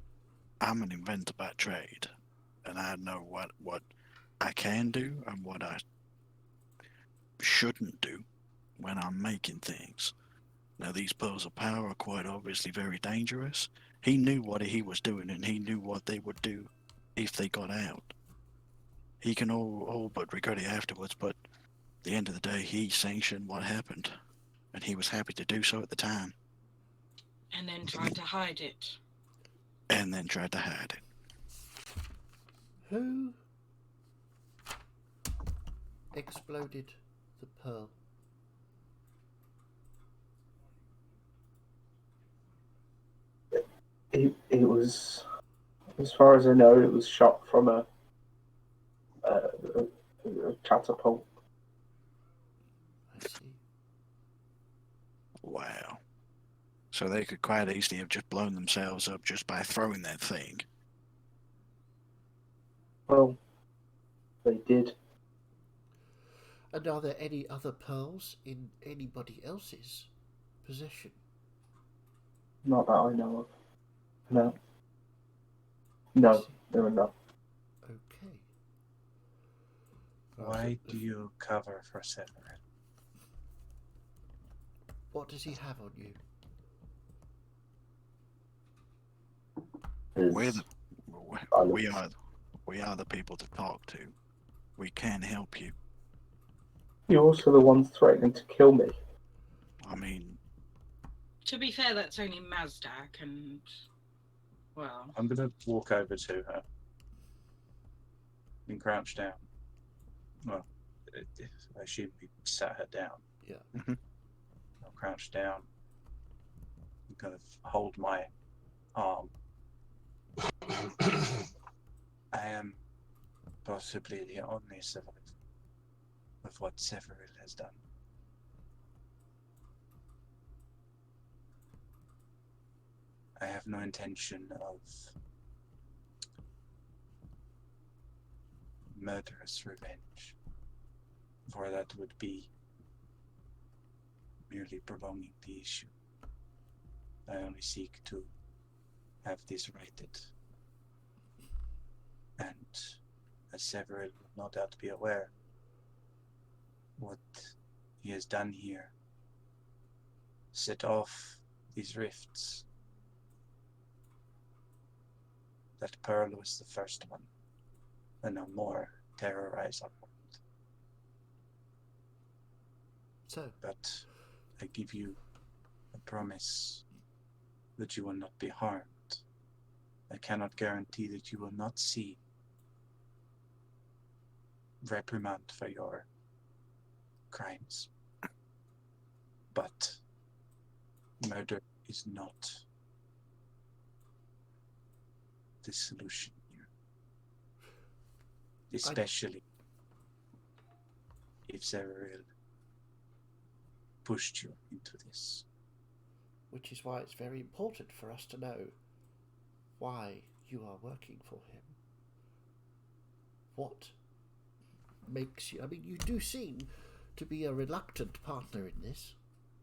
I'm an inventor by trade, and I know what I can do and what I shouldn't do when I'm making things. Now, these pearls of power are quite obviously very dangerous. He knew what he was doing, and he knew what they would do if they got out. He can all but regret it afterwards, but at the end of the day, he sanctioned what happened, and he was happy to do so at the time, And then tried to hide it. and then tried to hide it. Who exploded the pearl? It was, as far as I know, it was shot from a catapult. I see. Wow. So they could quite easily have just blown themselves up just by throwing that thing. Well, they did. And are there any other pearls in anybody else's possession? Not that I know of. No. I No, see. there were not. Okay. Why do you cover for Severin? What does he have on you? We're the, we are the people to talk to. We can help you. You're also the ones threatening to kill me. I mean, To be fair, that's only Mazdak, and well, I'm gonna walk over to her and crouch down. Well, I assume we sat her down. Yeah. Mhm. I'll crouch down and kind of hold my arm. I am possibly the only survivor of what Severil has done. I have no intention of murderous revenge, for that would be merely prolonging the issue. I only seek to have this righted. And as Severil will no doubt be aware, what he has done here set off these rifts. That pearl was the first one, and no more terrorize our world. So, But I give you a promise that you will not be harmed. I cannot guarantee that you will not see reprimand for your crimes. But murder is not the solution here. Especially if Severil pushed you into this. which is why it's very important for us to know why you are working for him. What makes you... I mean, you do seem to be a reluctant partner in this.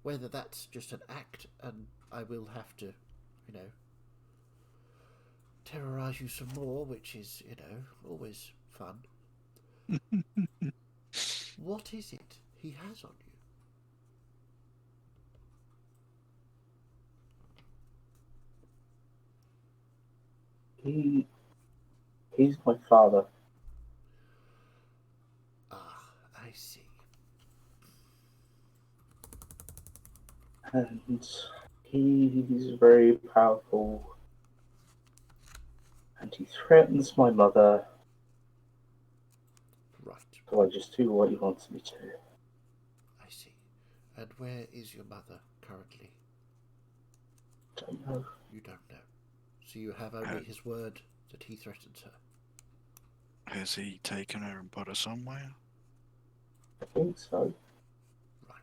Whether that's just an act and I will have to, terrorize you some more, which is, always fun. What is it he has on He's my father. Ah, I I see. And he's very powerful. And he threatens my mother, Right. so I just do what he wants me to. I see. And where is your mother currently? Don't know. You don't know. So you have only his word that he threatens her. Has he taken her and put her somewhere? I think so. Right.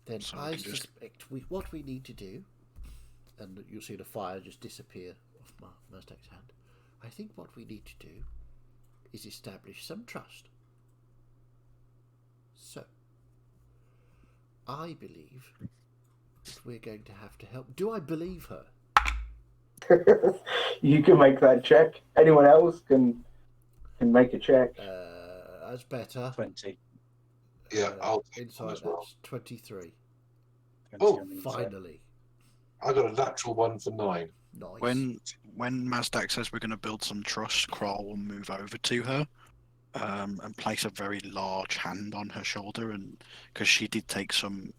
Then So we I can just- suspect what we need to do, and you'll see the fire just disappear off Mazdak's hand. I think what we need to do is establish some trust. So, I believe that we're going to have to help. Do I believe her? You can make that check. Anyone else can make a check. That's better. 20. Yeah, I'll take one Inside, as well. that's 23. 20 Oh, on the inside. Finally. I got a natural one for 9. Nice. When Mazdak says we're going to build some trust, Kroll will move over to her and place a very large hand on her shoulder, and because she did take some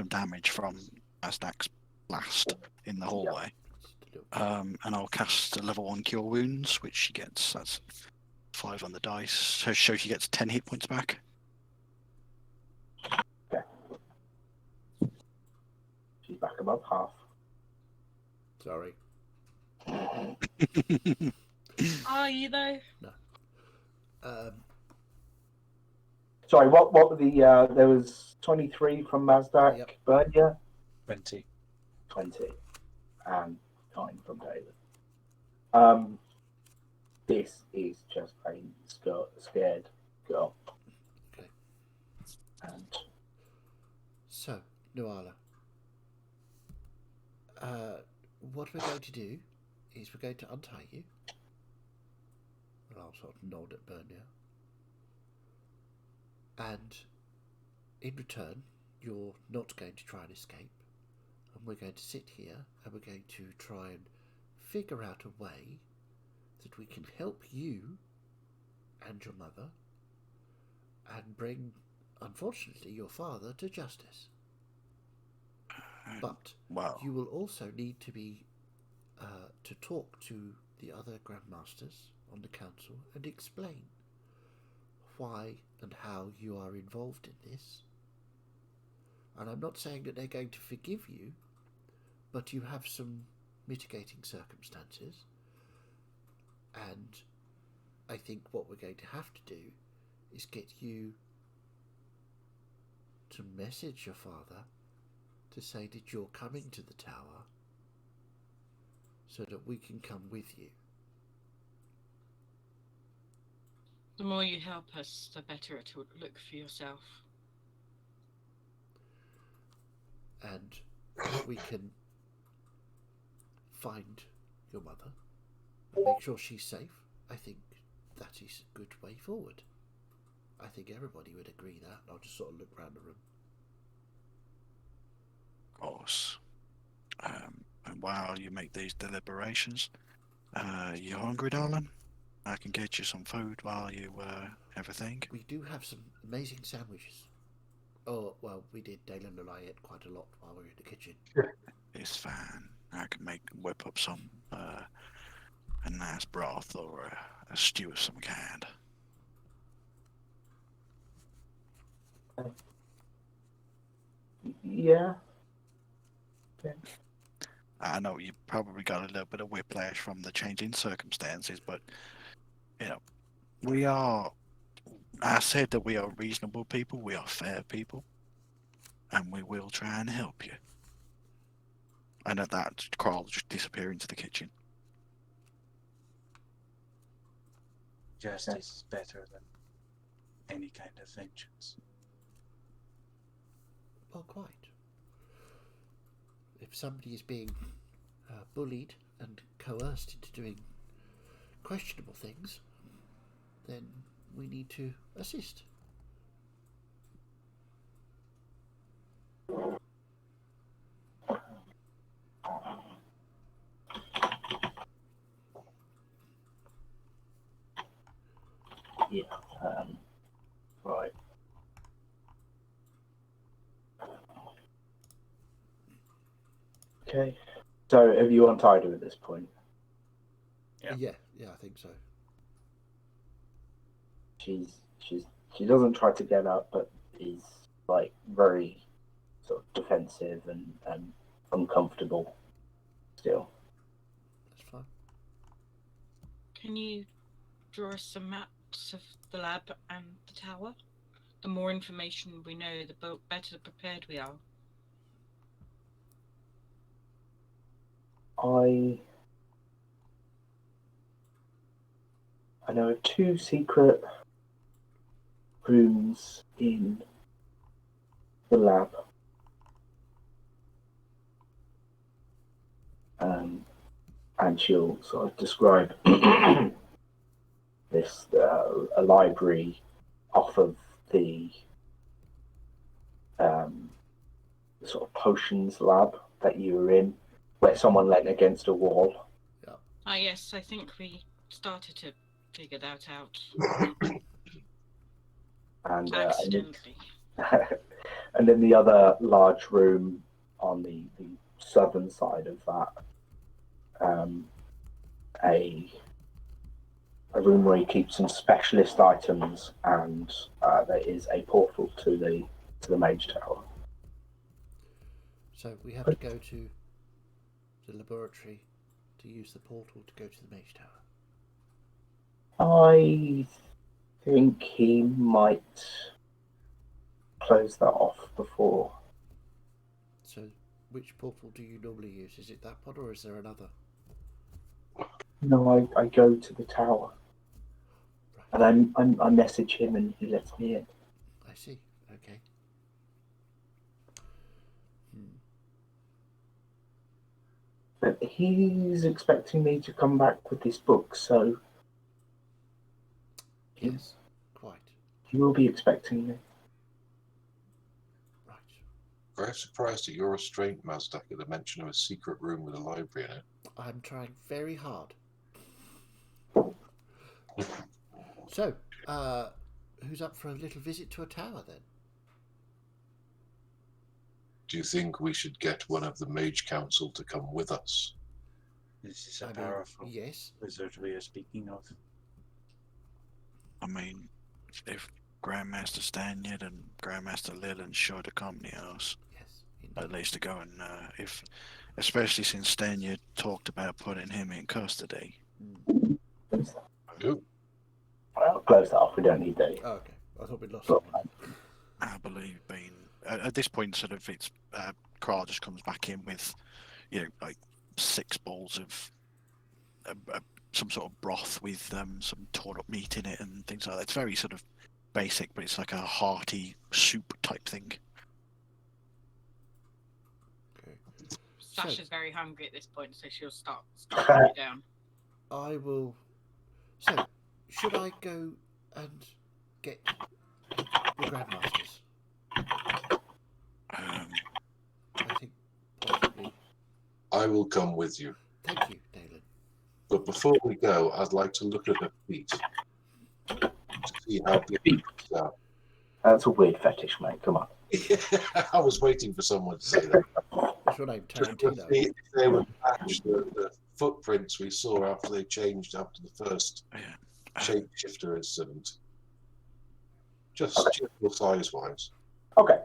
damage from Mazdak's blast in the hallway. And I'll cast a level 1 cure wounds, which she gets. That's 5 on the dice. So she gets 10 hit points back. She's back above half. Sorry. Are you though? Sorry, what were the there was 23 from Mazdak, Yep. Bernia, 20. 20, and 9 from David. This is just a scared girl. Okay. And So, Nuala, what we're going to do is we're going to untie you. And I'll sort of nod at Bernia. And in return, you're not going to try and escape. And we're going to sit here and we're going to try and figure out a way that we can help you and your mother and bring, unfortunately, your father to justice. But Wow. you will also need to be to talk to the other grandmasters on the council and explain why and how you are involved in this. And I'm not saying that they're going to forgive you, but you have some mitigating circumstances. And I think what we're going to have to do is get you to message your father to say that you're coming to the tower so that we can come with you. The more you help us, the better it will look for yourself. And if we can find your mother and make sure she's safe, I think that is a good way forward. I think everybody would agree that. I'll just sort of look around the room. Of course. And while you make these deliberations, you hungry, darling? I can get you some food while you have a think. We do have some amazing sandwiches. Oh, well, we did. Dalen and I ate quite a lot while we were in the kitchen. It's fine. I can whip up some a nice broth or a stew of some kind. yeah, I know you probably got a little bit of whiplash from the changing circumstances, but you know, we are. I said that we are reasonable people. We are fair people, and we will try and help you. And at that, Carl just disappear into the kitchen. Justice is better than any kind of vengeance. Well, quite. If somebody is being bullied and coerced into doing questionable things, then we need to assist. yeah. Right. Okay. So have you untied her at this point? Yeah. Yeah, I think so. She doesn't try to get up, but is like very sort of defensive and uncomfortable still. That's fine. Can you draw us some maps of the lab and the tower? The more information we know, the better prepared we are. I know of 2 secret rooms in the lab. And she'll sort of describe this a library off of the sort of potions lab that you were in, where someone leant against a wall. Ah, yes, I think we started to figure that out. And Accidentally. and in the other large room on the southern side of that, a room where he keeps some specialist items, and there is a portal to the mage tower. So we have to go to the laboratory to use the portal to go to the mage tower. I think he might close that off before. So which portal do you normally use? Is it that one or is there another? No, I go to the tower, Right. and I message him, and he lets me in. I see. Okay. But he's expecting me to come back with this book, so Yes, quite. he will be expecting me. Right. Very surprised at your restraint, Mazdak, at the mention of a secret room with a library in it. I'm trying very hard. So, who's up for a little visit to a tower then? Do you think we should get one of the Mage Council to come with us? This is a I mean, powerful yes. wizard we are speaking of. I mean, if Grandmaster Stanyard and Grandmaster Leland should accompany us, Yes. at least to go and, especially since Stanyard talked about putting him in custody. Oh, Well, close that off. We don't need that. Oh, okay. I thought we'd lost Look, someone. I believe being at this point, sort of, it's Kral just comes back in with, like 6 bowls of some sort of broth with some torn up meat in it and things like that. It's very sort of basic, but it's like a hearty soup type thing. Okay. Sasha's So, very hungry at this point, so she'll start putting it down. I will. So, should I go and get the Grandmasters? I think possibly. I will come with you. Thank you, Dalen. But before we go, I'd like to look at her feet to see how big they are. That's a weird fetish, mate. Come on. I was waiting for someone to say that. What's your name? Just to Tarantino. see if they would match the footprints we saw after they changed after the first shapeshifter incident. Just general size-wise. Okay.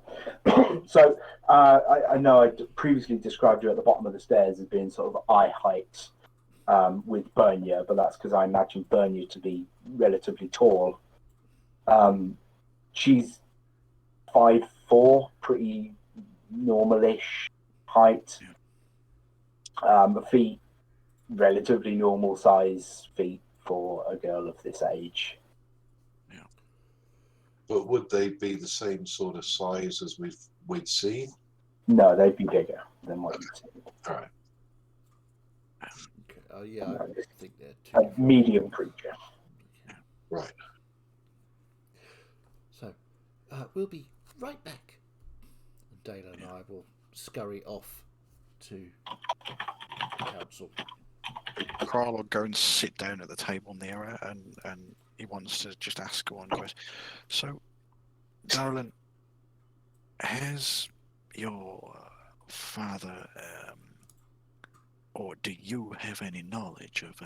So I know I previously described you at the bottom of the stairs as being sort of eye height with Bernia, but that's because I imagine Bernia to be relatively tall. She's 5'4", pretty normalish height. Feet, relatively normal size feet for a girl of this age. But would they be the same sort of size as we'd seen? No, they'd be bigger than what you'd see. All right. Okay. Yeah, I think they're two A different. medium creature. Right. So, we'll be right back. And Dale and I will scurry off to the council. Kral will go and sit down at the table near her, and he wants to just ask her one question. So, Darlin, has your father, or do you have any knowledge of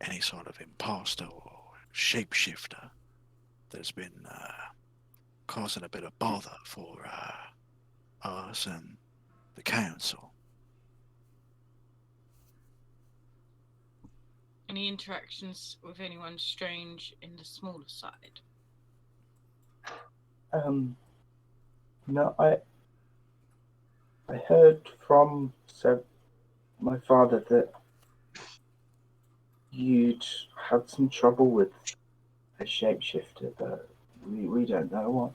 any sort of imposter or shapeshifter that's been causing a bit of bother for us and the council? Any interactions with anyone strange in the smaller side? No, I heard from my father that you'd had some trouble with a shapeshifter, but we don't know what.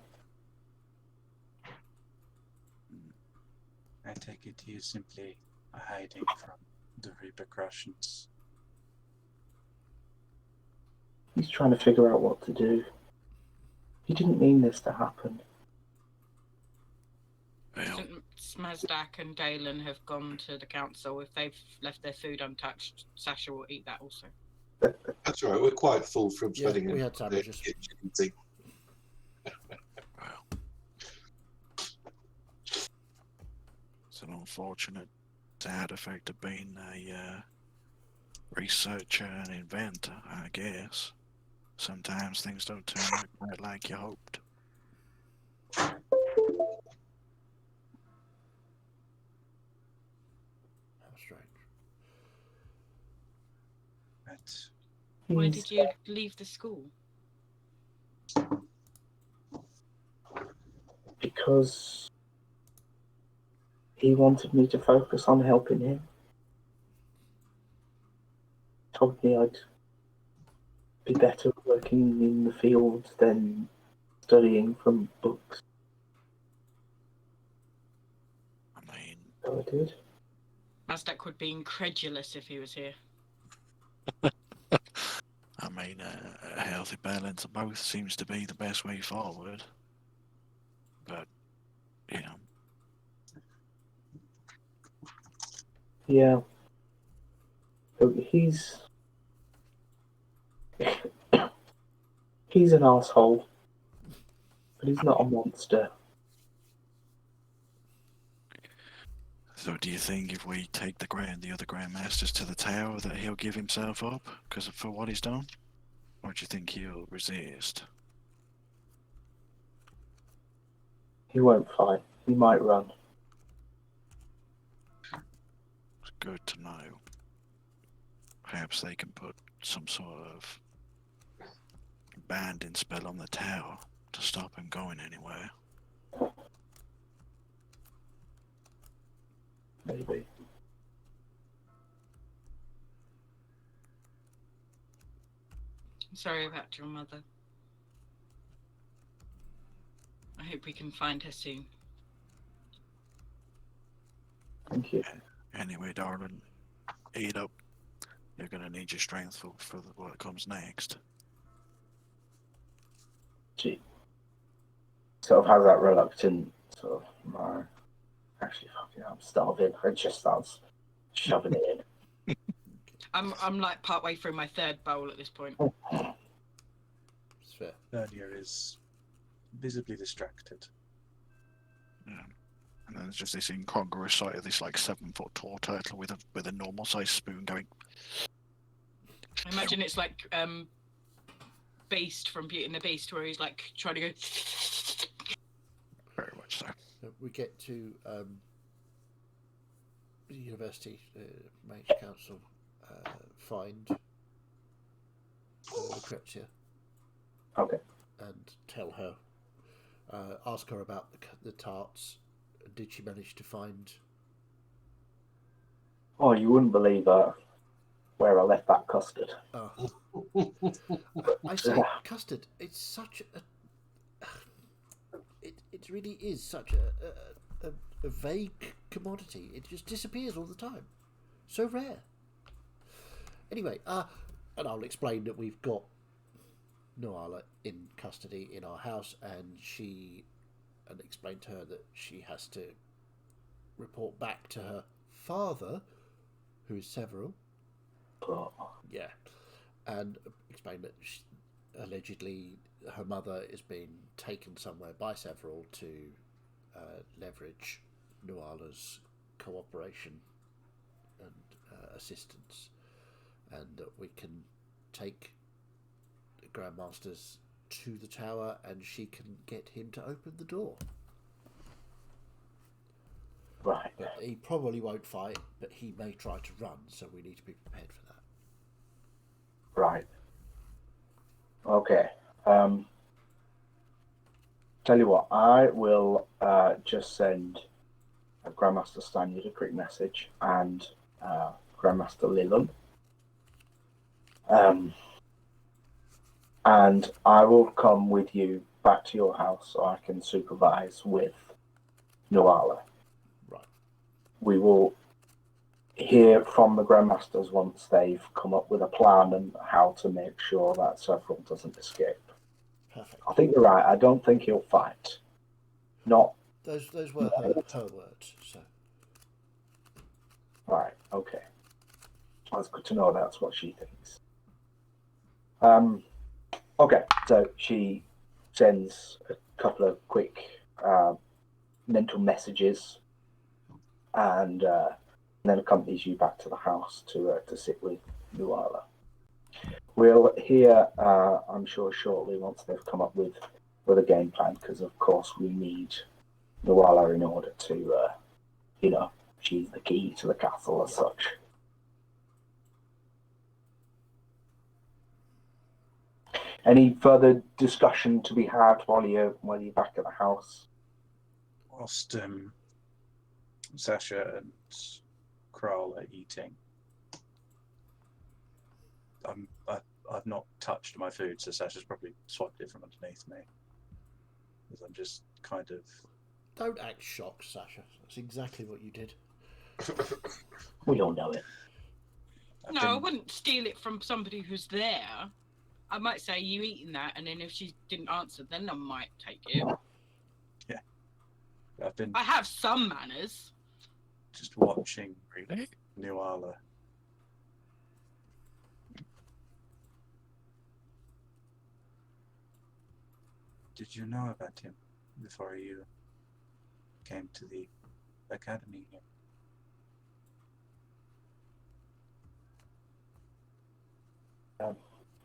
I take it he is simply hiding from the repercussions. He's trying to figure out what to do. He didn't mean this to happen. Well, Smazdak and Galen have gone to the council. If they've left their food untouched, Sasha will eat that also. That's all right. We're quite full from Yeah, spending we in had the sandwiches. kitchen and things. well, it's an unfortunate side effect of being a researcher and inventor, I guess. Sometimes things don't turn out quite like you hoped. How strange. But Why He's- did you leave the school? Because he wanted me to focus on helping him. Told me I'd be better working in the field than studying from books. I mean, So I did. Mazdak would be incredulous if he was here. a healthy balance of both seems to be the best way forward. But, you know, Yeah. So he's an asshole, but he's not a monster. so do you think if we take the other Grandmasters to the tower that he'll give himself up for what he's done? Or do you think he'll resist? He won't fight. He might run. It's good to know. Perhaps they can put some sort of binding spell on the tower to stop him going anywhere. Maybe. I'm sorry about your mother. I hope we can find her soon. Thank you. Anyway, darling, eat up. You're gonna need your strength for what comes next. She sort of has that reluctant sort of, no, actually, fucking, I'm starving. It just starts shoving it in. I'm like partway through my third bowl at this point. It's fair. Bernier is visibly distracted. Yeah. And then there's just this incongruous sight of this like 7-foot tall turtle with a normal sized spoon going. I imagine it's like Beast from Beauty and the Beast, where he's like trying to go. Very much so. So we get to the university mage council find Lucrezia Okay. and tell her, ask her about the tarts. Did she manage to find? Oh, you wouldn't believe where I left that custard. I say custard. It's such a. It really is such a vague commodity. It just disappears all the time. So rare. Anyway, and I'll explain that we've got Noala in custody in our house, and explain to her that she has to report back to her father, who is Several. Oh, Yeah, and explain that allegedly her mother is being taken somewhere by several to leverage Nuala's cooperation and assistance, and that we can take the Grandmasters to the tower and she can get him to open the door. Right. But he probably won't fight, but he may try to run, so we need to be prepared for that. Right. Okay. Tell you what, I will just send Grandmaster Stanyard a quick message and Grandmaster Leland. And I will come with you back to your house so I can supervise with Nuala. Right. We will hear from the Grandmasters once they've come up with a plan and how to make sure that Several doesn't escape. Perfect. I think you're right. I don't think he'll fight. Not Those were her words, so. right. Okay. That's good to know. That's what she thinks. Okay. So she sends a couple of quick mental messages, and then accompanies you back to the house to sit with Nuala. We'll hear, I'm sure, shortly once they've come up with a game plan, because of course we need Nuala in order to, she's the key to the castle as such. Any further discussion to be had while you're back at the house? Whilst Sasha and Kral are eating, I've not touched my food, so Sasha's probably swiped it from underneath me. Because I'm just kind of... Don't act shocked, Sasha. That's exactly what you did. We all know it. No, I wouldn't steal it from somebody who's there. I might say, you eating that, and then if she didn't answer, then I might take it. Yeah. I've been I have some manners. just watching Really? Nuala. Did you know about him before you came to the academy here?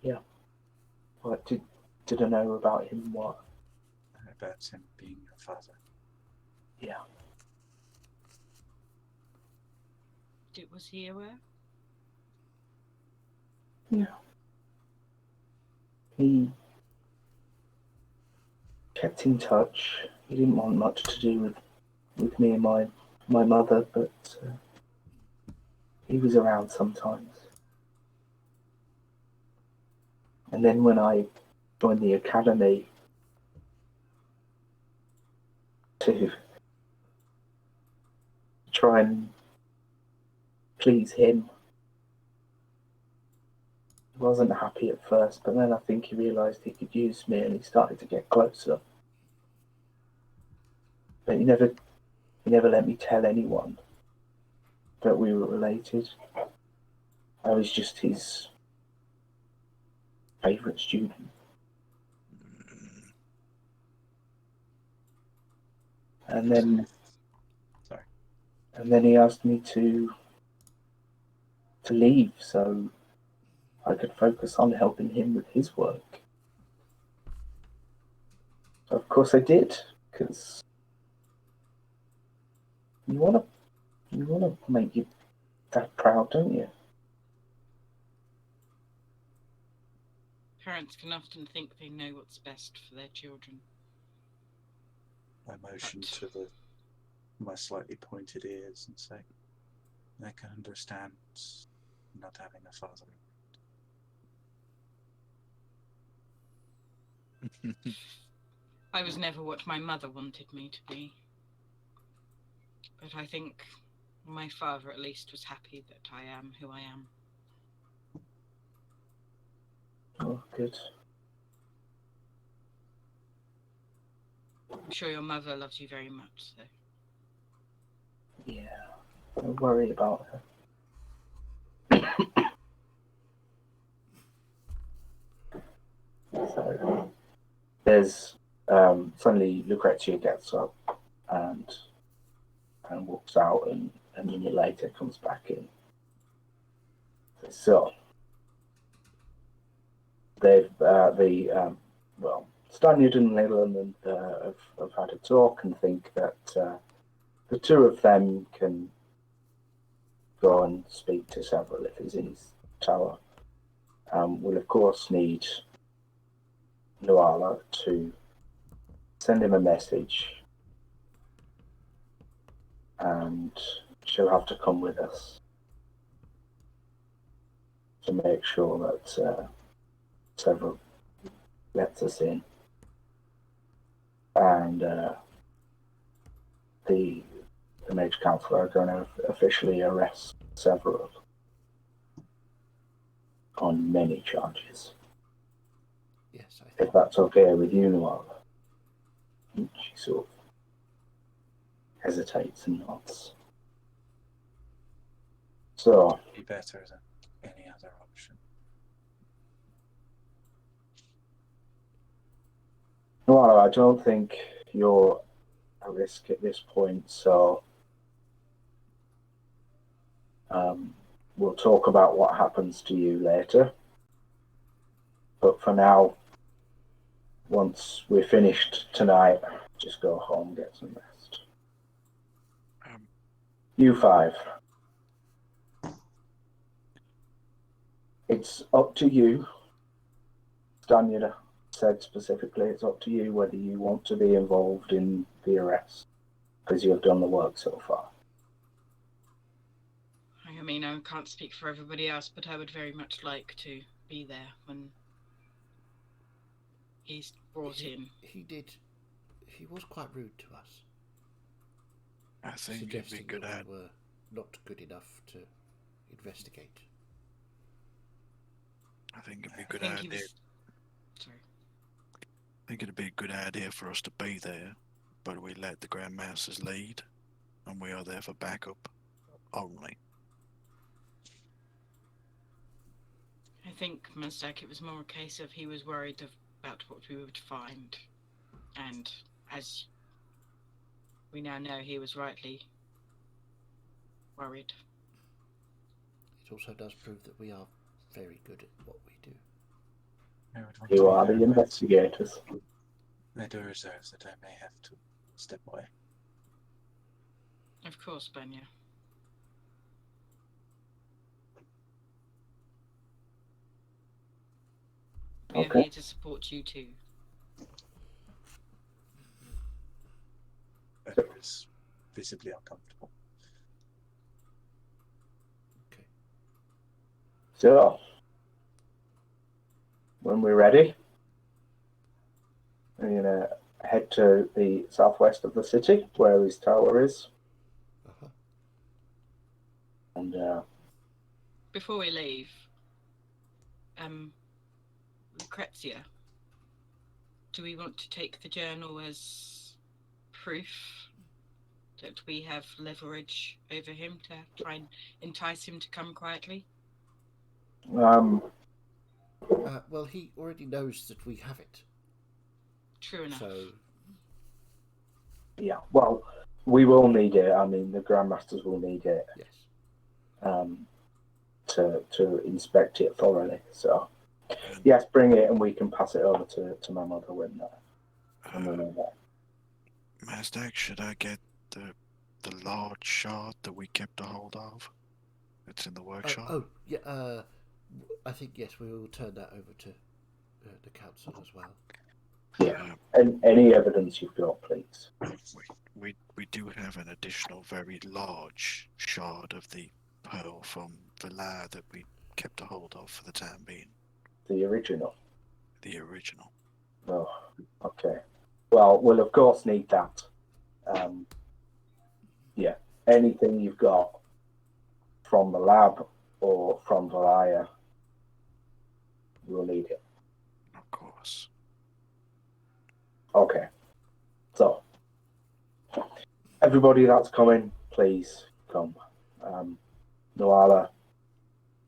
Yeah. What did I know about him? What? About him being your father. Yeah. Was he aware? Yeah. He kept in touch. He didn't want much to do with me and my mother, but he was around sometimes. And then when I joined the academy to try and please him, he wasn't happy at first, but then I think he realised he could use me and he started to get closer. But he never let me tell anyone that we were related. I was just his favourite student. And then he asked me to leave so I could focus on helping him with his work. So of course I did, because you want to make your dad proud, don't you? Parents can often think they know what's best for their children. I motion to my slightly pointed ears and say, I can understand not having a father. I was never what my mother wanted me to be. But I think my father at least was happy that I am who I am. Oh, good. I'm sure your mother loves you very much, so. Yeah, don't worry about her. So there's suddenly Lucrezia gets up and walks out, and a minute later comes back in. So they've Stanyard and Leland have had a talk and think that the two of them can go and speak to several if he's in his tower. We'll of course need Nuala to send him a message, and she'll have to come with us to make sure that several lets us in. And the Mage Council are going to officially arrest several on many charges. Yes, I If think. that's okay with you, Nuala. She sort of hesitates and nods. So, Be better than any other option. Nuala, I don't think you're at risk at this point, so we'll talk about what happens to you later. But for now, once we're finished tonight, just go home, get some rest. You five. It's up to you. Stanyard said specifically, it's up to you whether you want to be involved in the arrest, because you have done the work so far. I mean, I can't speak for everybody else, but I would very much like to be there when he's brought in. He was quite rude to us, I think it'd be suggesting good that we were not good enough to investigate. I think it'd be a I good think he idea. was. Sorry. I think it'd be a good idea for us to be there, but we let the Grandmasters lead, and we are there for backup only. I think, Mustak, it was more a case of he was worried about what we would find. And as we now know, he was rightly worried. It also does prove that we are very good at what we do. I would want You to are be the there, but investigators. I do reserve that I may have to step away. Of course, Banya. We are Okay. here to support you too. But it's visibly uncomfortable. Okay. So, when we're ready, we're going to head to the southwest of the city, where his tower is. Uh-huh. And Before we leave, Lucrezia, do we want to take the journal as proof that we have leverage over him to try and entice him to come quietly? Well, he already knows that we have it. True enough. So, yeah, well, we will need it. I mean, the Grandmasters will need it yes. To inspect it thoroughly. So, yes, bring it and we can pass it over to my mother when we're there. Mazdak, should I get the large shard that we kept a hold of? It's in the workshop. Yeah. I think yes, we will turn that over to the council as well. Yeah. And any evidence you've got, please. We do have an additional very large shard of the pearl from Valar that we kept a hold of for the time being. The original. The original. Oh, okay. Well, we'll of course need that. Yeah, anything you've got from the lab or from Valaya, we'll need it. Of course. Okay. So, everybody that's coming, please come. Nuala,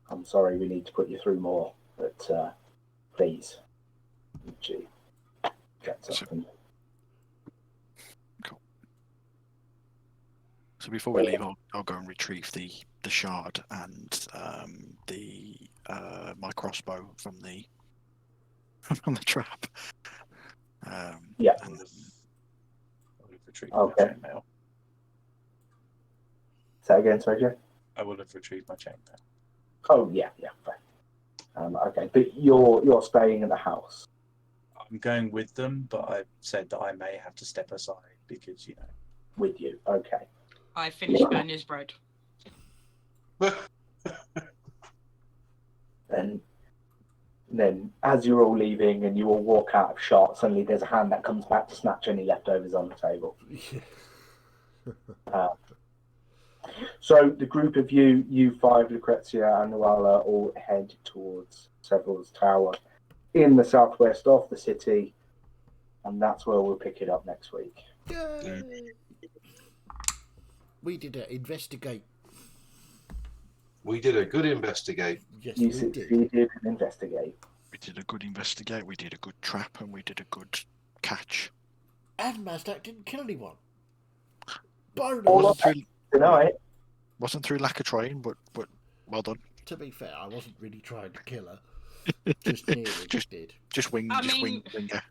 I'm sorry we need to put you through more, but please. Gee. Gets up and So before we leave, I'll go and retrieve the shard and my crossbow from the from the trap. Yeah. I would have retrieved Okay. my chainmail. say again, sorry, Joe? I would have retrieved my chainmail. Oh yeah, fair. Okay, but you're staying in the house I'm going with them, but I said that I may have to step aside because, with you. Okay. I finished Bernie's bread. And then as you're all leaving and you all walk out of shot, suddenly there's a hand that comes back to snatch any leftovers on the table. Yeah. So the group of you five, Lucrezia and Nuala, all head towards Several's Tower in the southwest of the city, and that's where we'll pick it up next week. Yay! We did investigate. We did a good investigate. Yes, You we did. succeeded in investigate. We did a good investigate, we did a good trap, and we did a good catch. And Mazdak didn't kill anyone. All Bonus! of that tonight. Wasn't through lack of trying, but well done. To be fair, I wasn't really trying to kill her. Just nearly did. Just wing, I just mean- winger.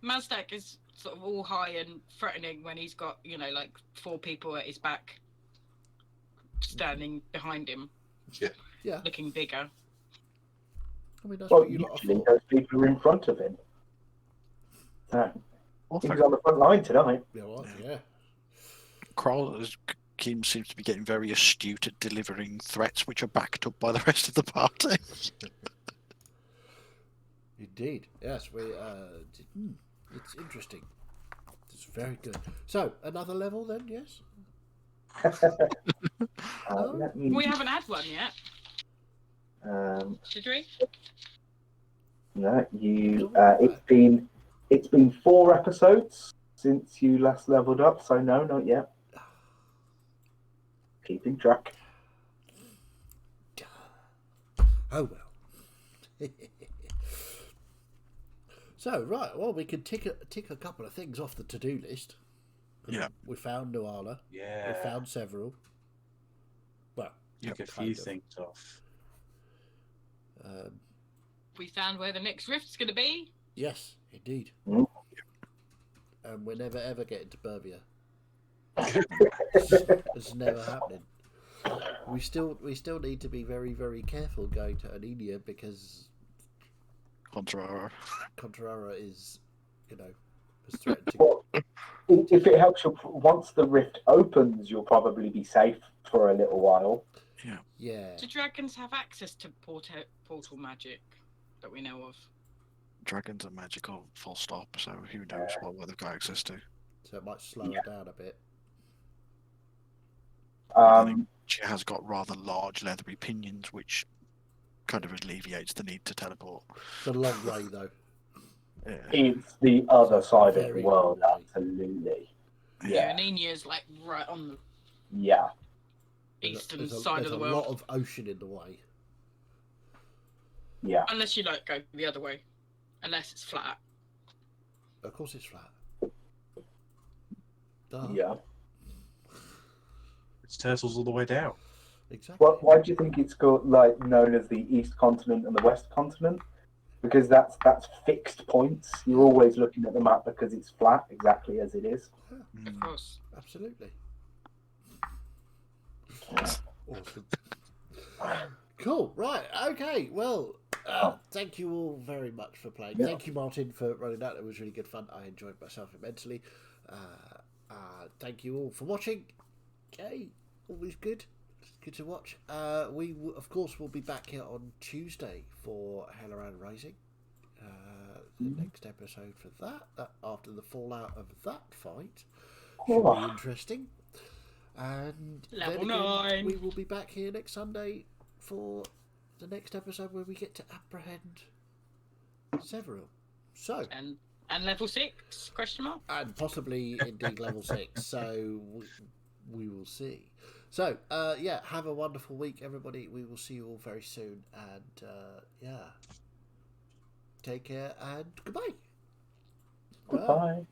Mazdak is sort of all high and threatening when he's got, like 4 people at his back standing behind him, Yeah, looking bigger. I mean, that's Well, what you lot are usually for. those people are in front of him. So, Well, he was on the front line tonight. Yeah, well, yeah. Kroll Kim seems to be getting very astute at delivering threats which are backed up by the rest of the party. Indeed. Yes, it's interesting. It's very good. So, another level then, yes? Let me, We haven't had one yet, should we? no, it's been 4 episodes since you last leveled up, so no, not yet. Keeping track. Oh well. So, right, well, we can tick a couple of things off the to-do list. Yeah. We found Nuala. Yeah. We found several. Well, Took a kind few of. things off. We found where the next rift's going to be. Yes, indeed. Mm. And we're never ever getting to Burbia. It's never happening. We still need to be very, very careful going to Anenia because Contrara. Contrara is, has threatened to. Well, if it helps you, once the rift opens, you'll probably be safe for a little while. Yeah. Do dragons have access to portal magic that we know of? Dragons are magical, full stop, so who knows what they've got access to. So it might slow her down a bit. She has got rather large leathery pinions, which kind of alleviates the need to teleport. It's a long way though. Yeah. It's the other side of the Very world, long way. absolutely. Yeah, Yeah, Anenia's like right on the yeah. eastern There's side of the a world. lot of ocean in the way. Yeah. Unless you go the other way. Unless it's flat. Of course, it's flat. Duh. Yeah. It's turtles all the way down. Exactly. Why do you think it's known as the East Continent and the West Continent? Because that's fixed points. You're always looking at the map because it's flat, exactly as it is. Of course. Absolutely. Awesome. Cool. Right. Okay. Well, thank you all very much for playing. Yeah. Thank you, Martin, for running that. It was really good fun. I enjoyed myself immensely. Thank you all for watching. Okay. Always good. Good to watch. Of course, we'll be back here on Tuesday for Helleran Rising. The next episode for that after the fallout of that fight. Should be interesting. And Level then again, 9. we will be back here next Sunday for the next episode where we get to apprehend Several. So, And level 6? Question mark? and possibly indeed level 6. So we will see. So, have a wonderful week, everybody. We will see you all very soon. And, take care and goodbye. Goodbye.